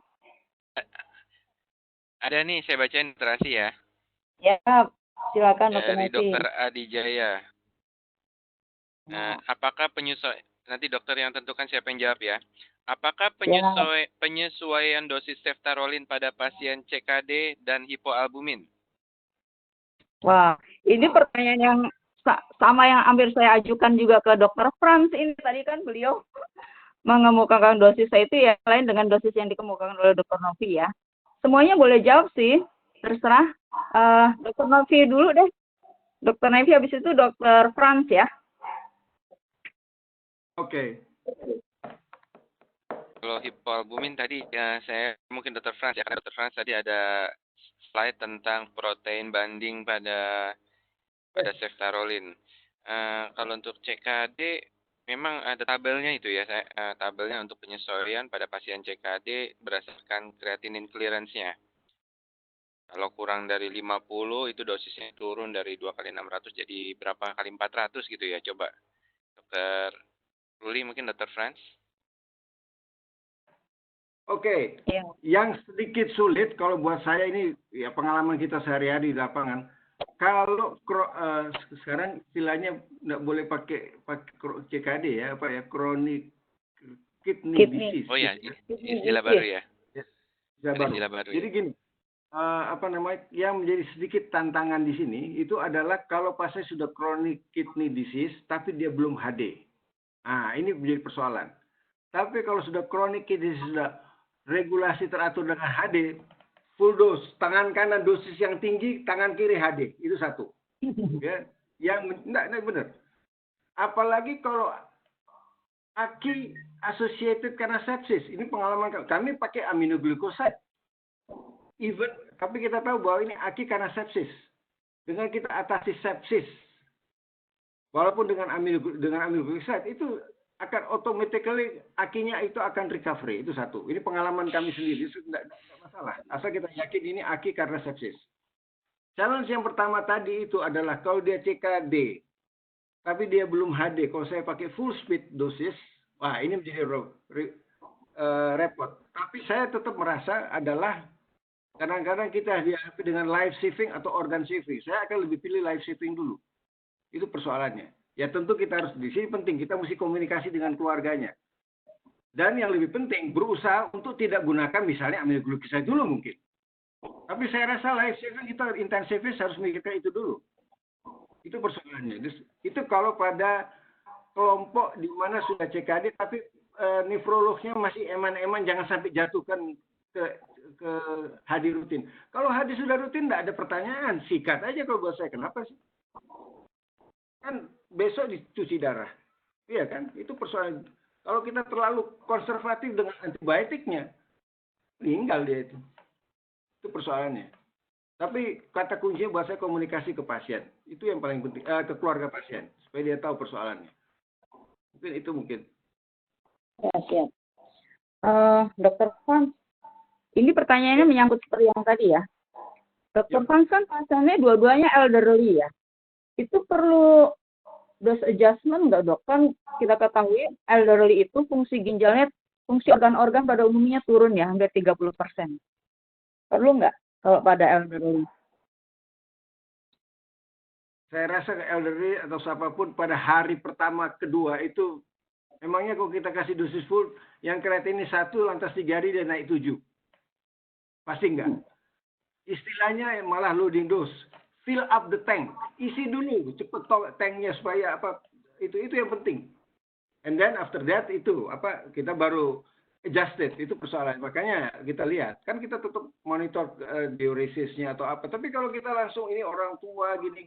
Ada nih, saya bacain literasi ya. Ya, silakan dari Dr. Dr. Adijaya. Apakah nanti dokter yang tentukan siapa yang jawab ya. Apakah penyesuaian dosis ceftaroline pada pasien CKD dan hipoalbumin? Wah, ini pertanyaan yang sama yang hampir saya ajukan juga ke Dr. Franz ini. Tadi kan beliau mengemukakan dosis saya itu yang lain dengan dosis yang dikemukakan oleh Dr. Novi ya. Semuanya boleh jawab sih, terserah. Dr. Novi dulu deh. Dr. Novi habis itu Dr. Franz ya. Oke. Kalau hipoalbumin tadi saya mungkin Dr. Franz ya, karena Dr. Franz tadi ada slide tentang protein banding pada ceftaroline. Kalau untuk CKD memang ada tabelnya itu ya, tabelnya untuk penyesuaian pada pasien CKD berdasarkan creatinine clearance-nya. Kalau kurang dari 50 itu dosisnya turun dari 2 kali 600 jadi berapa kali 400 gitu ya. Coba Dr. Ruli mungkin Dr. Franz. Oke. Yang sedikit sulit kalau buat saya ini ya pengalaman kita sehari-hari di lapangan. Kalau sekarang istilahnya nggak boleh pakai CKD ya, chronic kidney disease. Oh ya, istilah baru ya. Istilah baru. Jadi gini, yang menjadi sedikit tantangan di sini itu adalah kalau pasien sudah chronic kidney disease tapi dia belum HD. Ini menjadi persoalan. Tapi kalau sudah chronic kidney disease sudah regulasi teratur dengan HD, full dose, tangan kanan dosis yang tinggi, tangan kiri HD, itu satu. Ya, enggak benar. Apalagi kalau AKI associated karena sepsis, ini pengalaman kami pakai aminoglucoside. Tapi kita tahu bahwa ini AKI karena sepsis. Dengan kita atasi sepsis, walaupun dengan aminoglucoside itu akan automatically AKI-nya itu akan recovery. Itu satu. Ini pengalaman kami sendiri. Itu tidak masalah. Asal kita yakin ini AKI karena sepsis. Challenge yang pertama tadi itu adalah kalau dia CKD, tapi dia belum HD. Kalau saya pakai full speed dosis, ini menjadi repot. Tapi saya tetap merasa adalah kadang-kadang kita dihadapi dengan life saving atau organ saving. Saya akan lebih pilih life saving dulu. Itu persoalannya. Ya tentu kita harus di sini penting kita mesti komunikasi dengan keluarganya. Dan yang lebih penting berusaha untuk tidak gunakan misalnya aminoglucoside dulu mungkin. Tapi saya rasa life saving kita intensivis harus memikirkan itu dulu. Itu persoalannya. Itu kalau pada kelompok di mana sudah CKD tapi nefrolognya masih eman-eman jangan sampai jatuhkan ke HD rutin. Kalau HD sudah rutin tidak ada pertanyaan, sikat aja kalau buat saya. Kenapa sih? Kan besok dicuci darah. Iya kan? Itu persoalan. Kalau kita terlalu konservatif dengan antibiotiknya, meninggal dia itu. Itu persoalannya. Tapi kata kuncinya buat saya komunikasi ke pasien. Itu yang paling penting. Ke keluarga pasien. Supaya dia tahu persoalannya. Mungkin itu mungkin. Ya, siap. Dr. Franz, ini pertanyaannya menyangkut seperti yang tadi ya. Dr. Franz kan pasiennya dua-duanya elderly ya. Itu perlu dose adjustment nggak dok? Kan kita ketahui elderly itu fungsi ginjalnya, fungsi organ-organ pada umumnya turun ya, hampir 30%. Perlu nggak kalau pada elderly? Saya rasa elderly atau siapapun pada hari pertama, kedua itu, emangnya kalau kita kasih dosis full, yang kreatinine 1 lantas 3 hari dia naik 7. Pasti enggak. Istilahnya malah loading dose. Fill up the tank. Isi dulu, cepet tanknya supaya apa, itu yang penting. And then after that itu apa, kita baru adjusted, itu persoalan. Makanya kita lihat, kan kita tetap monitor diuresisnya atau apa. Tapi kalau kita langsung ini orang tua gini,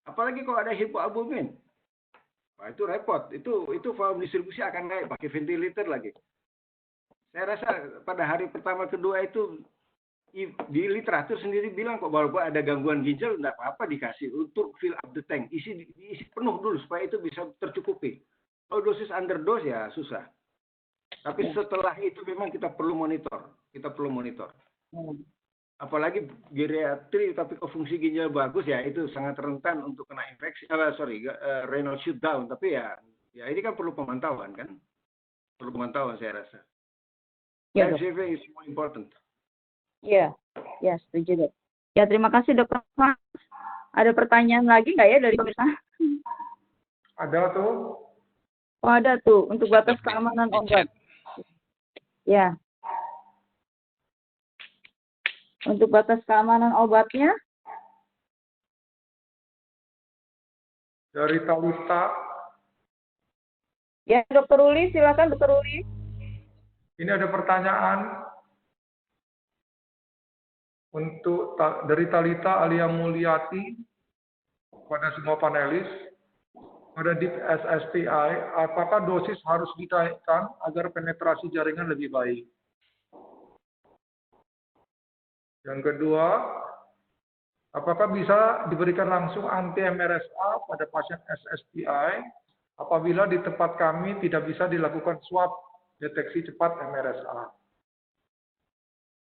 apalagi kalau ada hipoalbumin, wah itu repot. Itu volume distribusi akan naik pakai ventilator lagi. Saya rasa pada hari pertama kedua itu di literatur sendiri bilang kok walaupun ada gangguan ginjal enggak apa-apa dikasih untuk fill up the tank, isi penuh dulu supaya itu bisa tercukupi. Kalau dosis underdose ya susah. Tapi setelah itu memang kita perlu monitor. Apalagi geriatri tapi kalau fungsi ginjal bagus ya itu sangat rentan untuk kena infeksi. Renal shutdown. Tapi ya ini kan perlu pemantauan kan. Perlu pemantauan saya rasa. Ya, LCV is more important. Ya, setuju dok. Ya terima kasih Dr. Franz. Ada pertanyaan lagi nggak ya dari pemirsa? Ada tuh. Oh ada tuh untuk batas keamanan obat. Ya. Untuk batas keamanan obatnya? Dari Talita. Ya, Dr. Uli, silakan Dr. Uli. Ini ada pertanyaan untuk dari Talita Alia Mulyati pada semua panelis. Pada DIP SSTI, apakah dosis harus dinaikkan agar penetrasi jaringan lebih baik? Yang kedua, apakah bisa diberikan langsung anti-MRSA pada pasien SSTI apabila di tempat kami tidak bisa dilakukan swab deteksi cepat MRSA?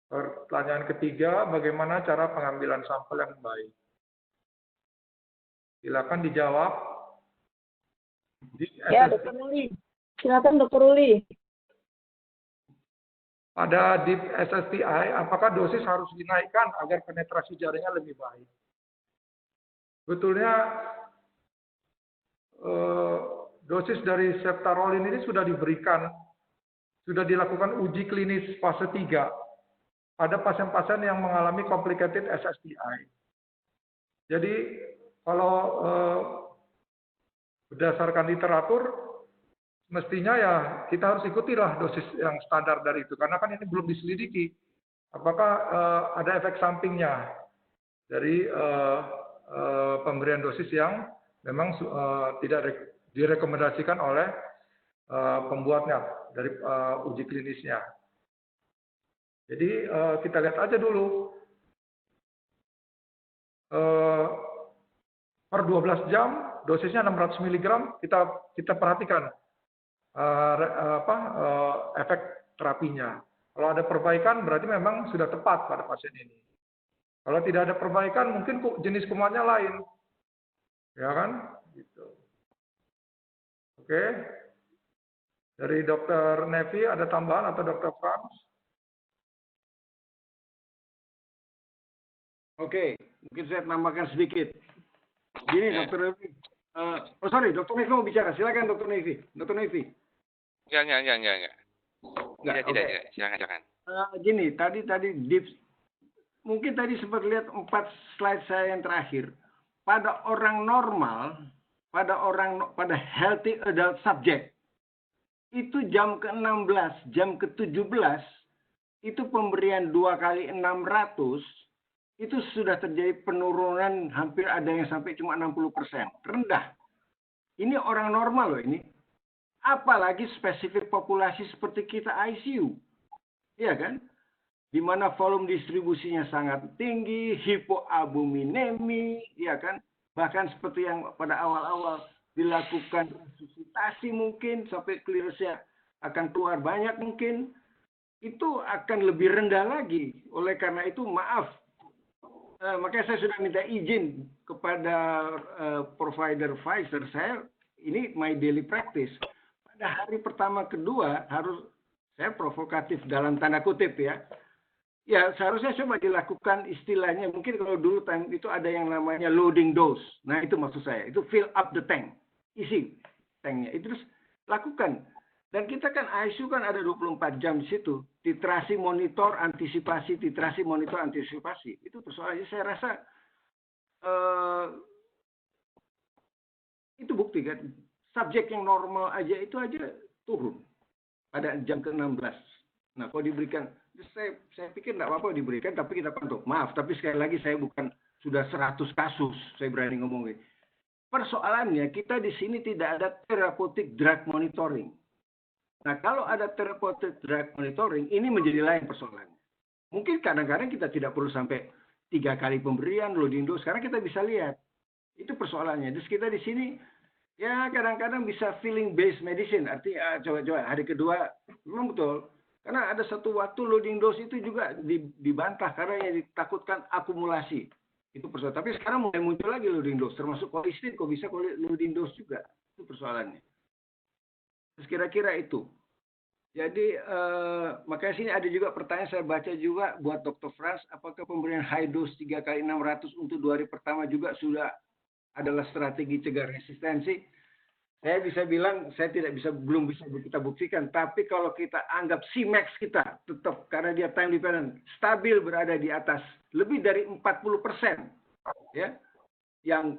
Pertanyaan ketiga, bagaimana cara pengambilan sampel yang baik? Silakan dijawab. Ya, Dr. Uli. Silakan Dr. Uli. Pada DIP SSTI, apakah dosis harus dinaikkan agar penetrasi jaringan lebih baik? Betulnya dosis dari Ceftaroline ini sudah diberikan, sudah dilakukan uji klinis fase 3 pada pasien-pasien yang mengalami complicated SSTI. Jadi kalau berdasarkan literatur, mestinya ya kita harus ikutilah dosis yang standar dari itu, karena kan ini belum diselidiki apakah ada efek sampingnya dari pemberian dosis yang memang tidak direkomendasikan oleh pembuatnya dari uji klinisnya. Jadi kita lihat aja dulu per 12 jam dosisnya 600 mg, kita perhatikan efek terapinya. Kalau ada perbaikan berarti memang sudah tepat pada pasien ini. Kalau tidak ada perbaikan mungkin jenis kumannya lain. Ya kan? Gitu. Oke. Dari Dr. Nevi ada tambahan atau Dr. Franz? Oke, mungkin saya tambahkan sedikit. Gini, Dr. Nevi. Dr. Nevi mau bicara. Silakan, Dr. Nevi. Dr. Nevi. Enggak. Tidak. Silakan. Gini, tadi mungkin tadi sempat lihat 4 slide saya yang terakhir. Pada orang normal, pada healthy adult subject, itu jam ke-16, jam ke-17, itu pemberian 2 kali 600, itu sudah terjadi penurunan hampir ada yang sampai cuma 60%. Rendah. Ini orang normal loh ini. Apalagi spesifik populasi seperti kita ICU. Iya kan? Di mana volume distribusinya sangat tinggi, hipoalbuminemi, iya kan? Bahkan seperti yang pada awal-awal dilakukan resusitasi mungkin sampai clearance-nya akan keluar banyak mungkin, itu akan lebih rendah lagi. Oleh karena itu maaf, makanya saya sudah minta izin kepada provider Pfizer. Ini my daily practice. Pada hari pertama kedua harus saya provokatif dalam tanda kutip ya. Ya seharusnya coba dilakukan istilahnya, mungkin kalau dulu time itu ada yang namanya loading dose. Nah itu maksud saya, itu fill up the tank, isi tanknya. Itu terus lakukan. Dan kita kan ICU kan ada 24 jam di situ. Titrasi monitor antisipasi, titrasi monitor antisipasi. Itu persoalannya saya rasa itu bukti kan. Subjek yang normal aja itu aja turun pada jam ke-16. Nah kalau diberikan, saya pikir tidak apa-apa diberikan, tapi kita pantau. Maaf, tapi sekali lagi saya bukan sudah 100 kasus, saya berani ngomongin. Persoalannya kita di sini tidak ada therapeutic drug monitoring. Nah, kalau ada therapeutic drug monitoring, ini menjadi lain persoalannya. Mungkin kadang-kadang kita tidak perlu sampai 3 kali pemberian, loading dose. Sekarang kita bisa lihat. Itu persoalannya. Terus kita di sini, ya kadang-kadang bisa feeling based medicine. Artinya, coba-coba hari kedua, memang betul. Karena ada satu waktu loading dose itu juga dibantah. Karena yang ditakutkan akumulasi. Itu persoalan. Tapi sekarang mulai muncul lagi loading dose. Termasuk colistin, kok bisa loading dose juga. Itu persoalannya. Terus kira-kira itu. Jadi makanya sini ada juga pertanyaan saya baca juga buat Dr. Franz, apakah pemberian high dose 3 kali 600 untuk 2 hari pertama juga sudah adalah strategi cegah resistensi? Saya bisa bilang saya belum bisa kita buktikan, tapi kalau kita anggap Cmax kita tetap karena dia time dependent stabil berada di atas lebih dari 40%, ya, yang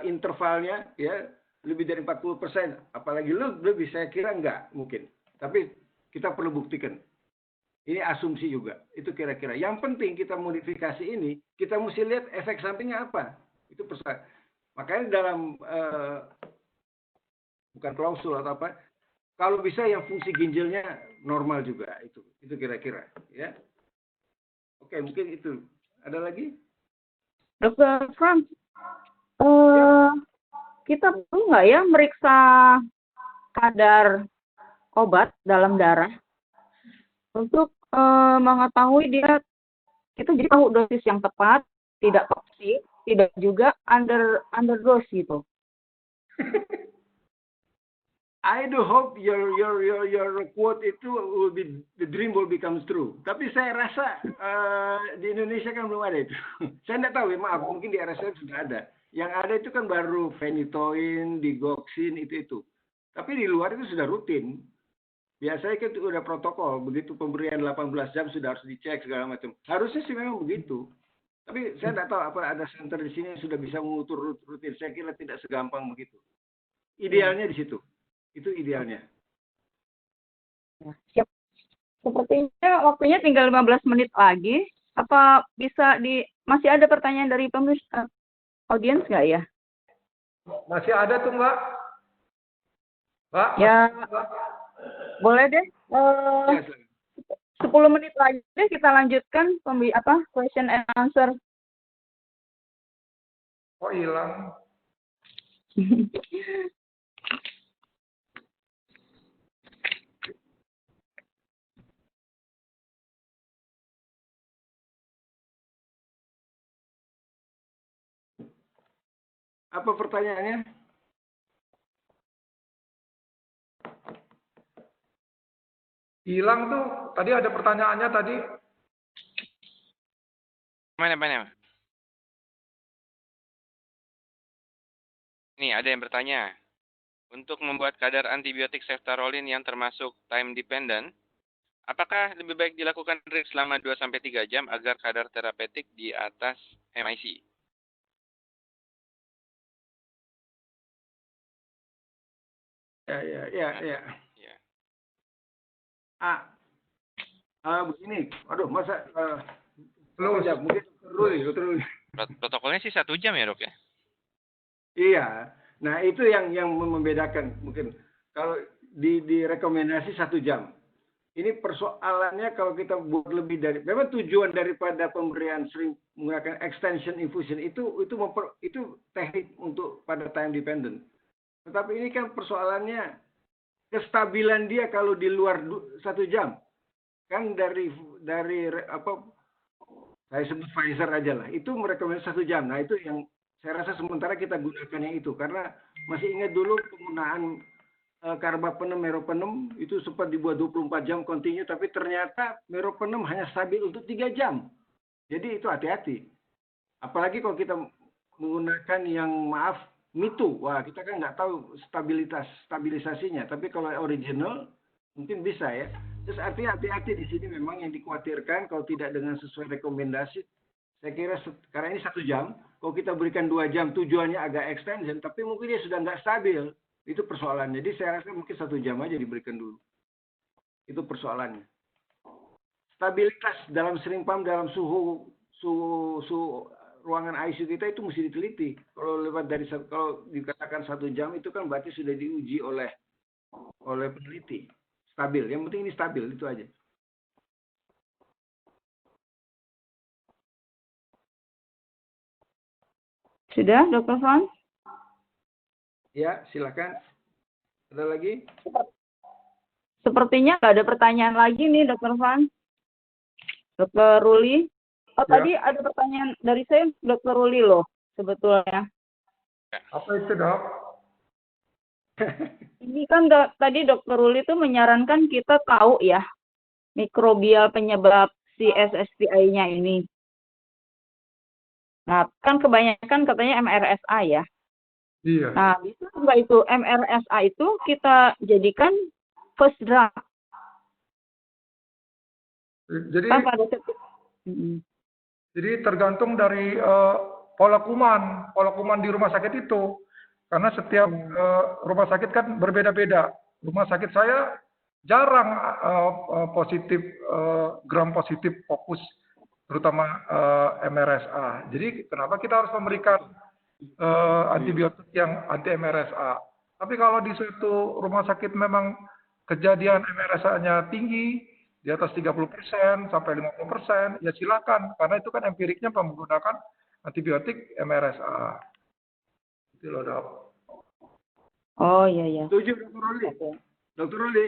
intervalnya ya lebih dari 40%, apalagi lebih saya kira enggak mungkin. Tapi kita perlu buktikan. Ini asumsi juga. Itu kira-kira. Yang penting kita modifikasi ini, kita mesti lihat efek sampingnya apa. Itu persoalan. Makanya dalam bukan klausul atau apa, kalau bisa yang fungsi ginjalnya normal juga. Itu kira-kira. Ya. Oke, mungkin itu. Ada lagi? Dr. Franz, kita perlu nggak ya meriksa kadar obat dalam darah untuk mengetahui kita jadi tahu dosis yang tepat, tidak toksik, tidak juga underdose gitu. I do hope your quote itu will be the dream will become true. Tapi saya rasa di Indonesia kan belum ada itu. Saya tidak tahu ya, maaf, mungkin di RSF sudah ada. Yang ada itu kan baru phenytoin, digoxin itu. Tapi di luar itu sudah rutin. Biasanya kan itu udah protokol, begitu pemberian 18 jam sudah harus dicek segala macam. Harusnya sih memang begitu. Tapi saya tidak tahu apa ada center di sini yang sudah bisa mengutur rutin. Saya kira tidak segampang begitu. Idealnya di situ. Itu idealnya. Siap. Sepertinya waktunya tinggal 15 menit lagi. Apa bisa masih ada pertanyaan dari audiens nggak ya? Masih ada tuh Mbak. Mbak? Ya. Boleh deh. 10 menit lagi deh kita lanjutkan question and answer. Oh hilang. Apa pertanyaannya? Hilang tuh. Tadi ada pertanyaannya tadi. Mana? Nih, ada yang bertanya. Untuk membuat kadar antibiotik ceftaroline yang termasuk time dependent, apakah lebih baik dilakukan drip selama 2-3 jam agar kadar terapeutik di atas MIC? Ya. Begini. Aduh, masa mungkin terus. Protokolnya sih 1 jam ya, Dok ya? Iya. Nah, itu yang membedakan mungkin. Kalau direkomendasi 1 jam. Ini persoalannya kalau kita buat lebih dari, memang tujuan daripada pemberian sering menggunakan extension infusion itu teknik untuk pada time dependent. Tetapi ini kan persoalannya kestabilan dia kalau di luar 1 jam. Kan dari Saya sebut Pfizer aja lah. Itu merekomendasi 1 jam. Nah, itu yang saya rasa sementara kita gunakan yang itu. Karena masih ingat dulu penggunaan carbapenem, meropenem itu sempat dibuat 24 jam kontinu, tapi ternyata meropenem hanya stabil untuk 3 jam. Jadi itu hati-hati. Apalagi kalau kita menggunakan yang maaf mitu, wah kita kan nggak tahu stabilisasinya. Tapi kalau original mungkin bisa ya. Terus artinya hati-hati di sini memang yang dikhawatirkan kalau tidak dengan sesuai rekomendasi. Saya kira karena ini 1 jam, kalau kita berikan 2 jam tujuannya agak extension, tapi mungkin dia sudah nggak stabil. Itu persoalannya. Jadi saya rasa mungkin 1 jam aja diberikan dulu. Itu persoalannya. Stabilitas dalam sering pump dalam suhu ruangan ICU kita itu mesti diteliti. Kalau kalau dikatakan 1 jam itu kan berarti sudah diuji oleh peneliti. Stabil. Yang penting ini stabil, itu aja. Sudah, Dr. Franz? Ya, silakan. Ada lagi? Sepertinya nggak ada pertanyaan lagi nih, Dr. Franz. Dr. Ruli. Oh, Ya. tadi ada pertanyaan dari saya, Dr. Ruli loh, sebetulnya. Apa itu, Dok? Ini kan tadi Dr. Ruli itu menyarankan kita tahu ya, mikrobial penyebab si SSTI-nya ini. Nah, kan kebanyakan katanya MRSA ya. Iya. Nah, bisa nggak itu MRSA itu kita jadikan first drug? Jadi Kan pada Jadi tergantung dari pola kuman di rumah sakit itu. Karena setiap rumah sakit kan berbeda-beda. Rumah sakit saya jarang positif gram positif fokus, terutama MRSA. Jadi kenapa kita harus memberikan antibiotik yang anti MRSA? Tapi kalau di suatu rumah sakit memang kejadian MRSA-nya tinggi, di atas 30% sampai 50%, ya silakan. Karena itu kan empiriknya menggunakan antibiotik MRSA. Itu loh, Dok. Oh iya ya. Setuju, Dr. Ruli. Dr. Ruli,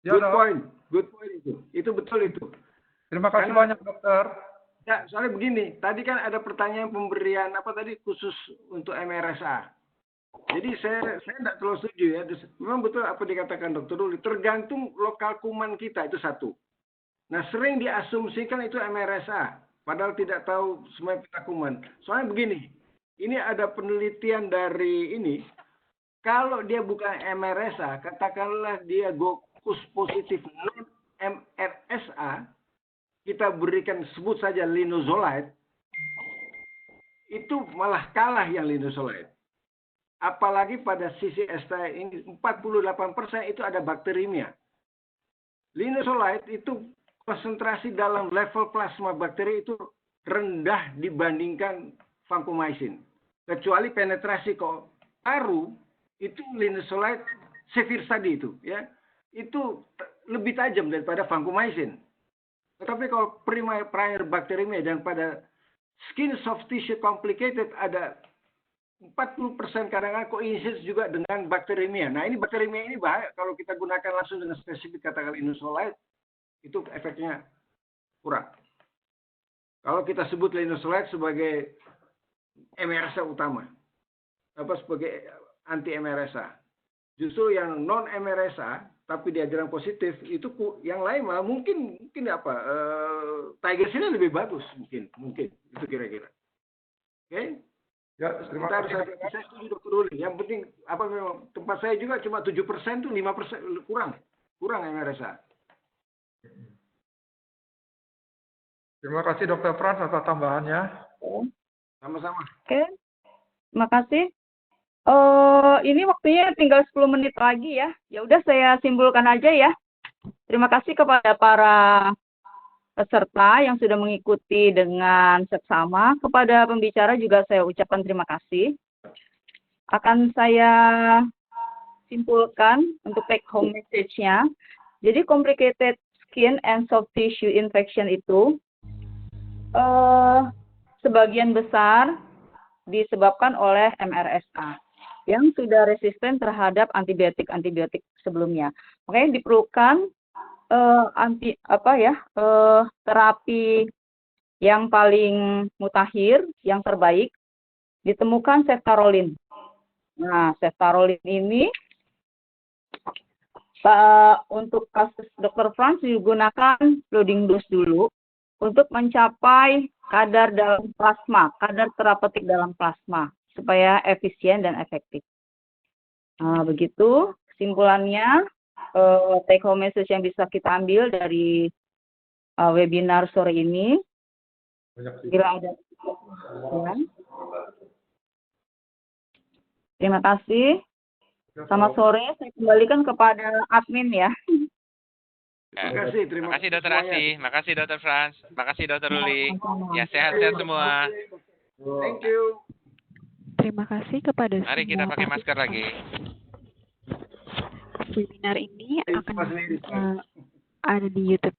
Ya, good Dok. point. Good point itu. Itu betul itu. Terima kasih Karena- banyak, Dokter. Ya, soalnya begini, tadi kan ada pertanyaan pemberian apa tadi khusus untuk MRSA. Jadi saya tidak terlalu setuju ya. Memang betul apa dikatakan Dr. Ruli, tergantung lokal kuman kita itu satu. Nah, sering diasumsikan itu MRSA, padahal tidak tahu semua peta kuman. Soalnya begini, ini ada penelitian dari ini, kalau dia bukan MRSA, katakanlah dia gokus positif non MRSA, kita berikan sebut saja linezolid, itu malah kalah yang linezolid. Apalagi pada sisi STI ini 48% itu ada bakterimia. Linezolid itu konsentrasi dalam level plasma bakteri itu rendah dibandingkan vancomycin. Kecuali penetrasi ke paru itu linezolid severe tadi itu ya. Itu lebih tajam daripada vancomycin. Tetapi kalau primer bakterimia dan pada skin soft tissue complicated ada 40% kadang-kadang koinsidensi juga dengan bakterimia. Nah, ini bakterimia ini bahaya kalau kita gunakan langsung dengan spesifik katakan linezolid, itu efeknya kurang. Kalau kita sebut linezolid sebagai MRSA utama, sebagai anti MRSA. Justru yang non MRSA tapi dia jarang positif itu yang lain malah mungkin apa? Tigersina lebih bagus mungkin itu kira-kira. Oke? Ya, terima kasih. Saya setuju Dr. Ruli. Yang penting apa memang tempat saya juga cuma 7% tuh 5% kurang MRSA. Terima kasih Dr. Franz atas tambahannya. Sama-sama. Oke. Terima kasih. Ini waktunya tinggal 10 menit lagi ya. Ya udah saya simpulkan aja ya. Terima kasih kepada para peserta yang sudah mengikuti dengan seksama. Kepada pembicara juga saya ucapkan terima kasih. Akan saya simpulkan untuk take home message-nya. Jadi complicated skin and soft tissue infection itu sebagian besar disebabkan oleh MRSA yang sudah resisten terhadap antibiotik sebelumnya. Makanya diperlukan terapi yang paling mutakhir, yang terbaik, ditemukan ceftarolin. Nah, ceftarolin ini untuk kasus Dr. Franz digunakan loading dose dulu untuk mencapai kadar dalam plasma, kadar terapeutik dalam plasma, supaya efisien dan efektif. Nah, begitu kesimpulannya, take home message yang bisa kita ambil dari webinar sore ini. Bila ada pertanyaan. Terima kasih. Selamat sore, saya kembalikan kepada admin ya. Terima kasih Dr. Asih, makasih Dr. Franz, makasih Dr. Ruli. Ya, sehat-sehat semua. Thank you. Terima kasih kepada Mari kita pakai masker lagi. Webinar ini akan Mas Lady. ada di YouTube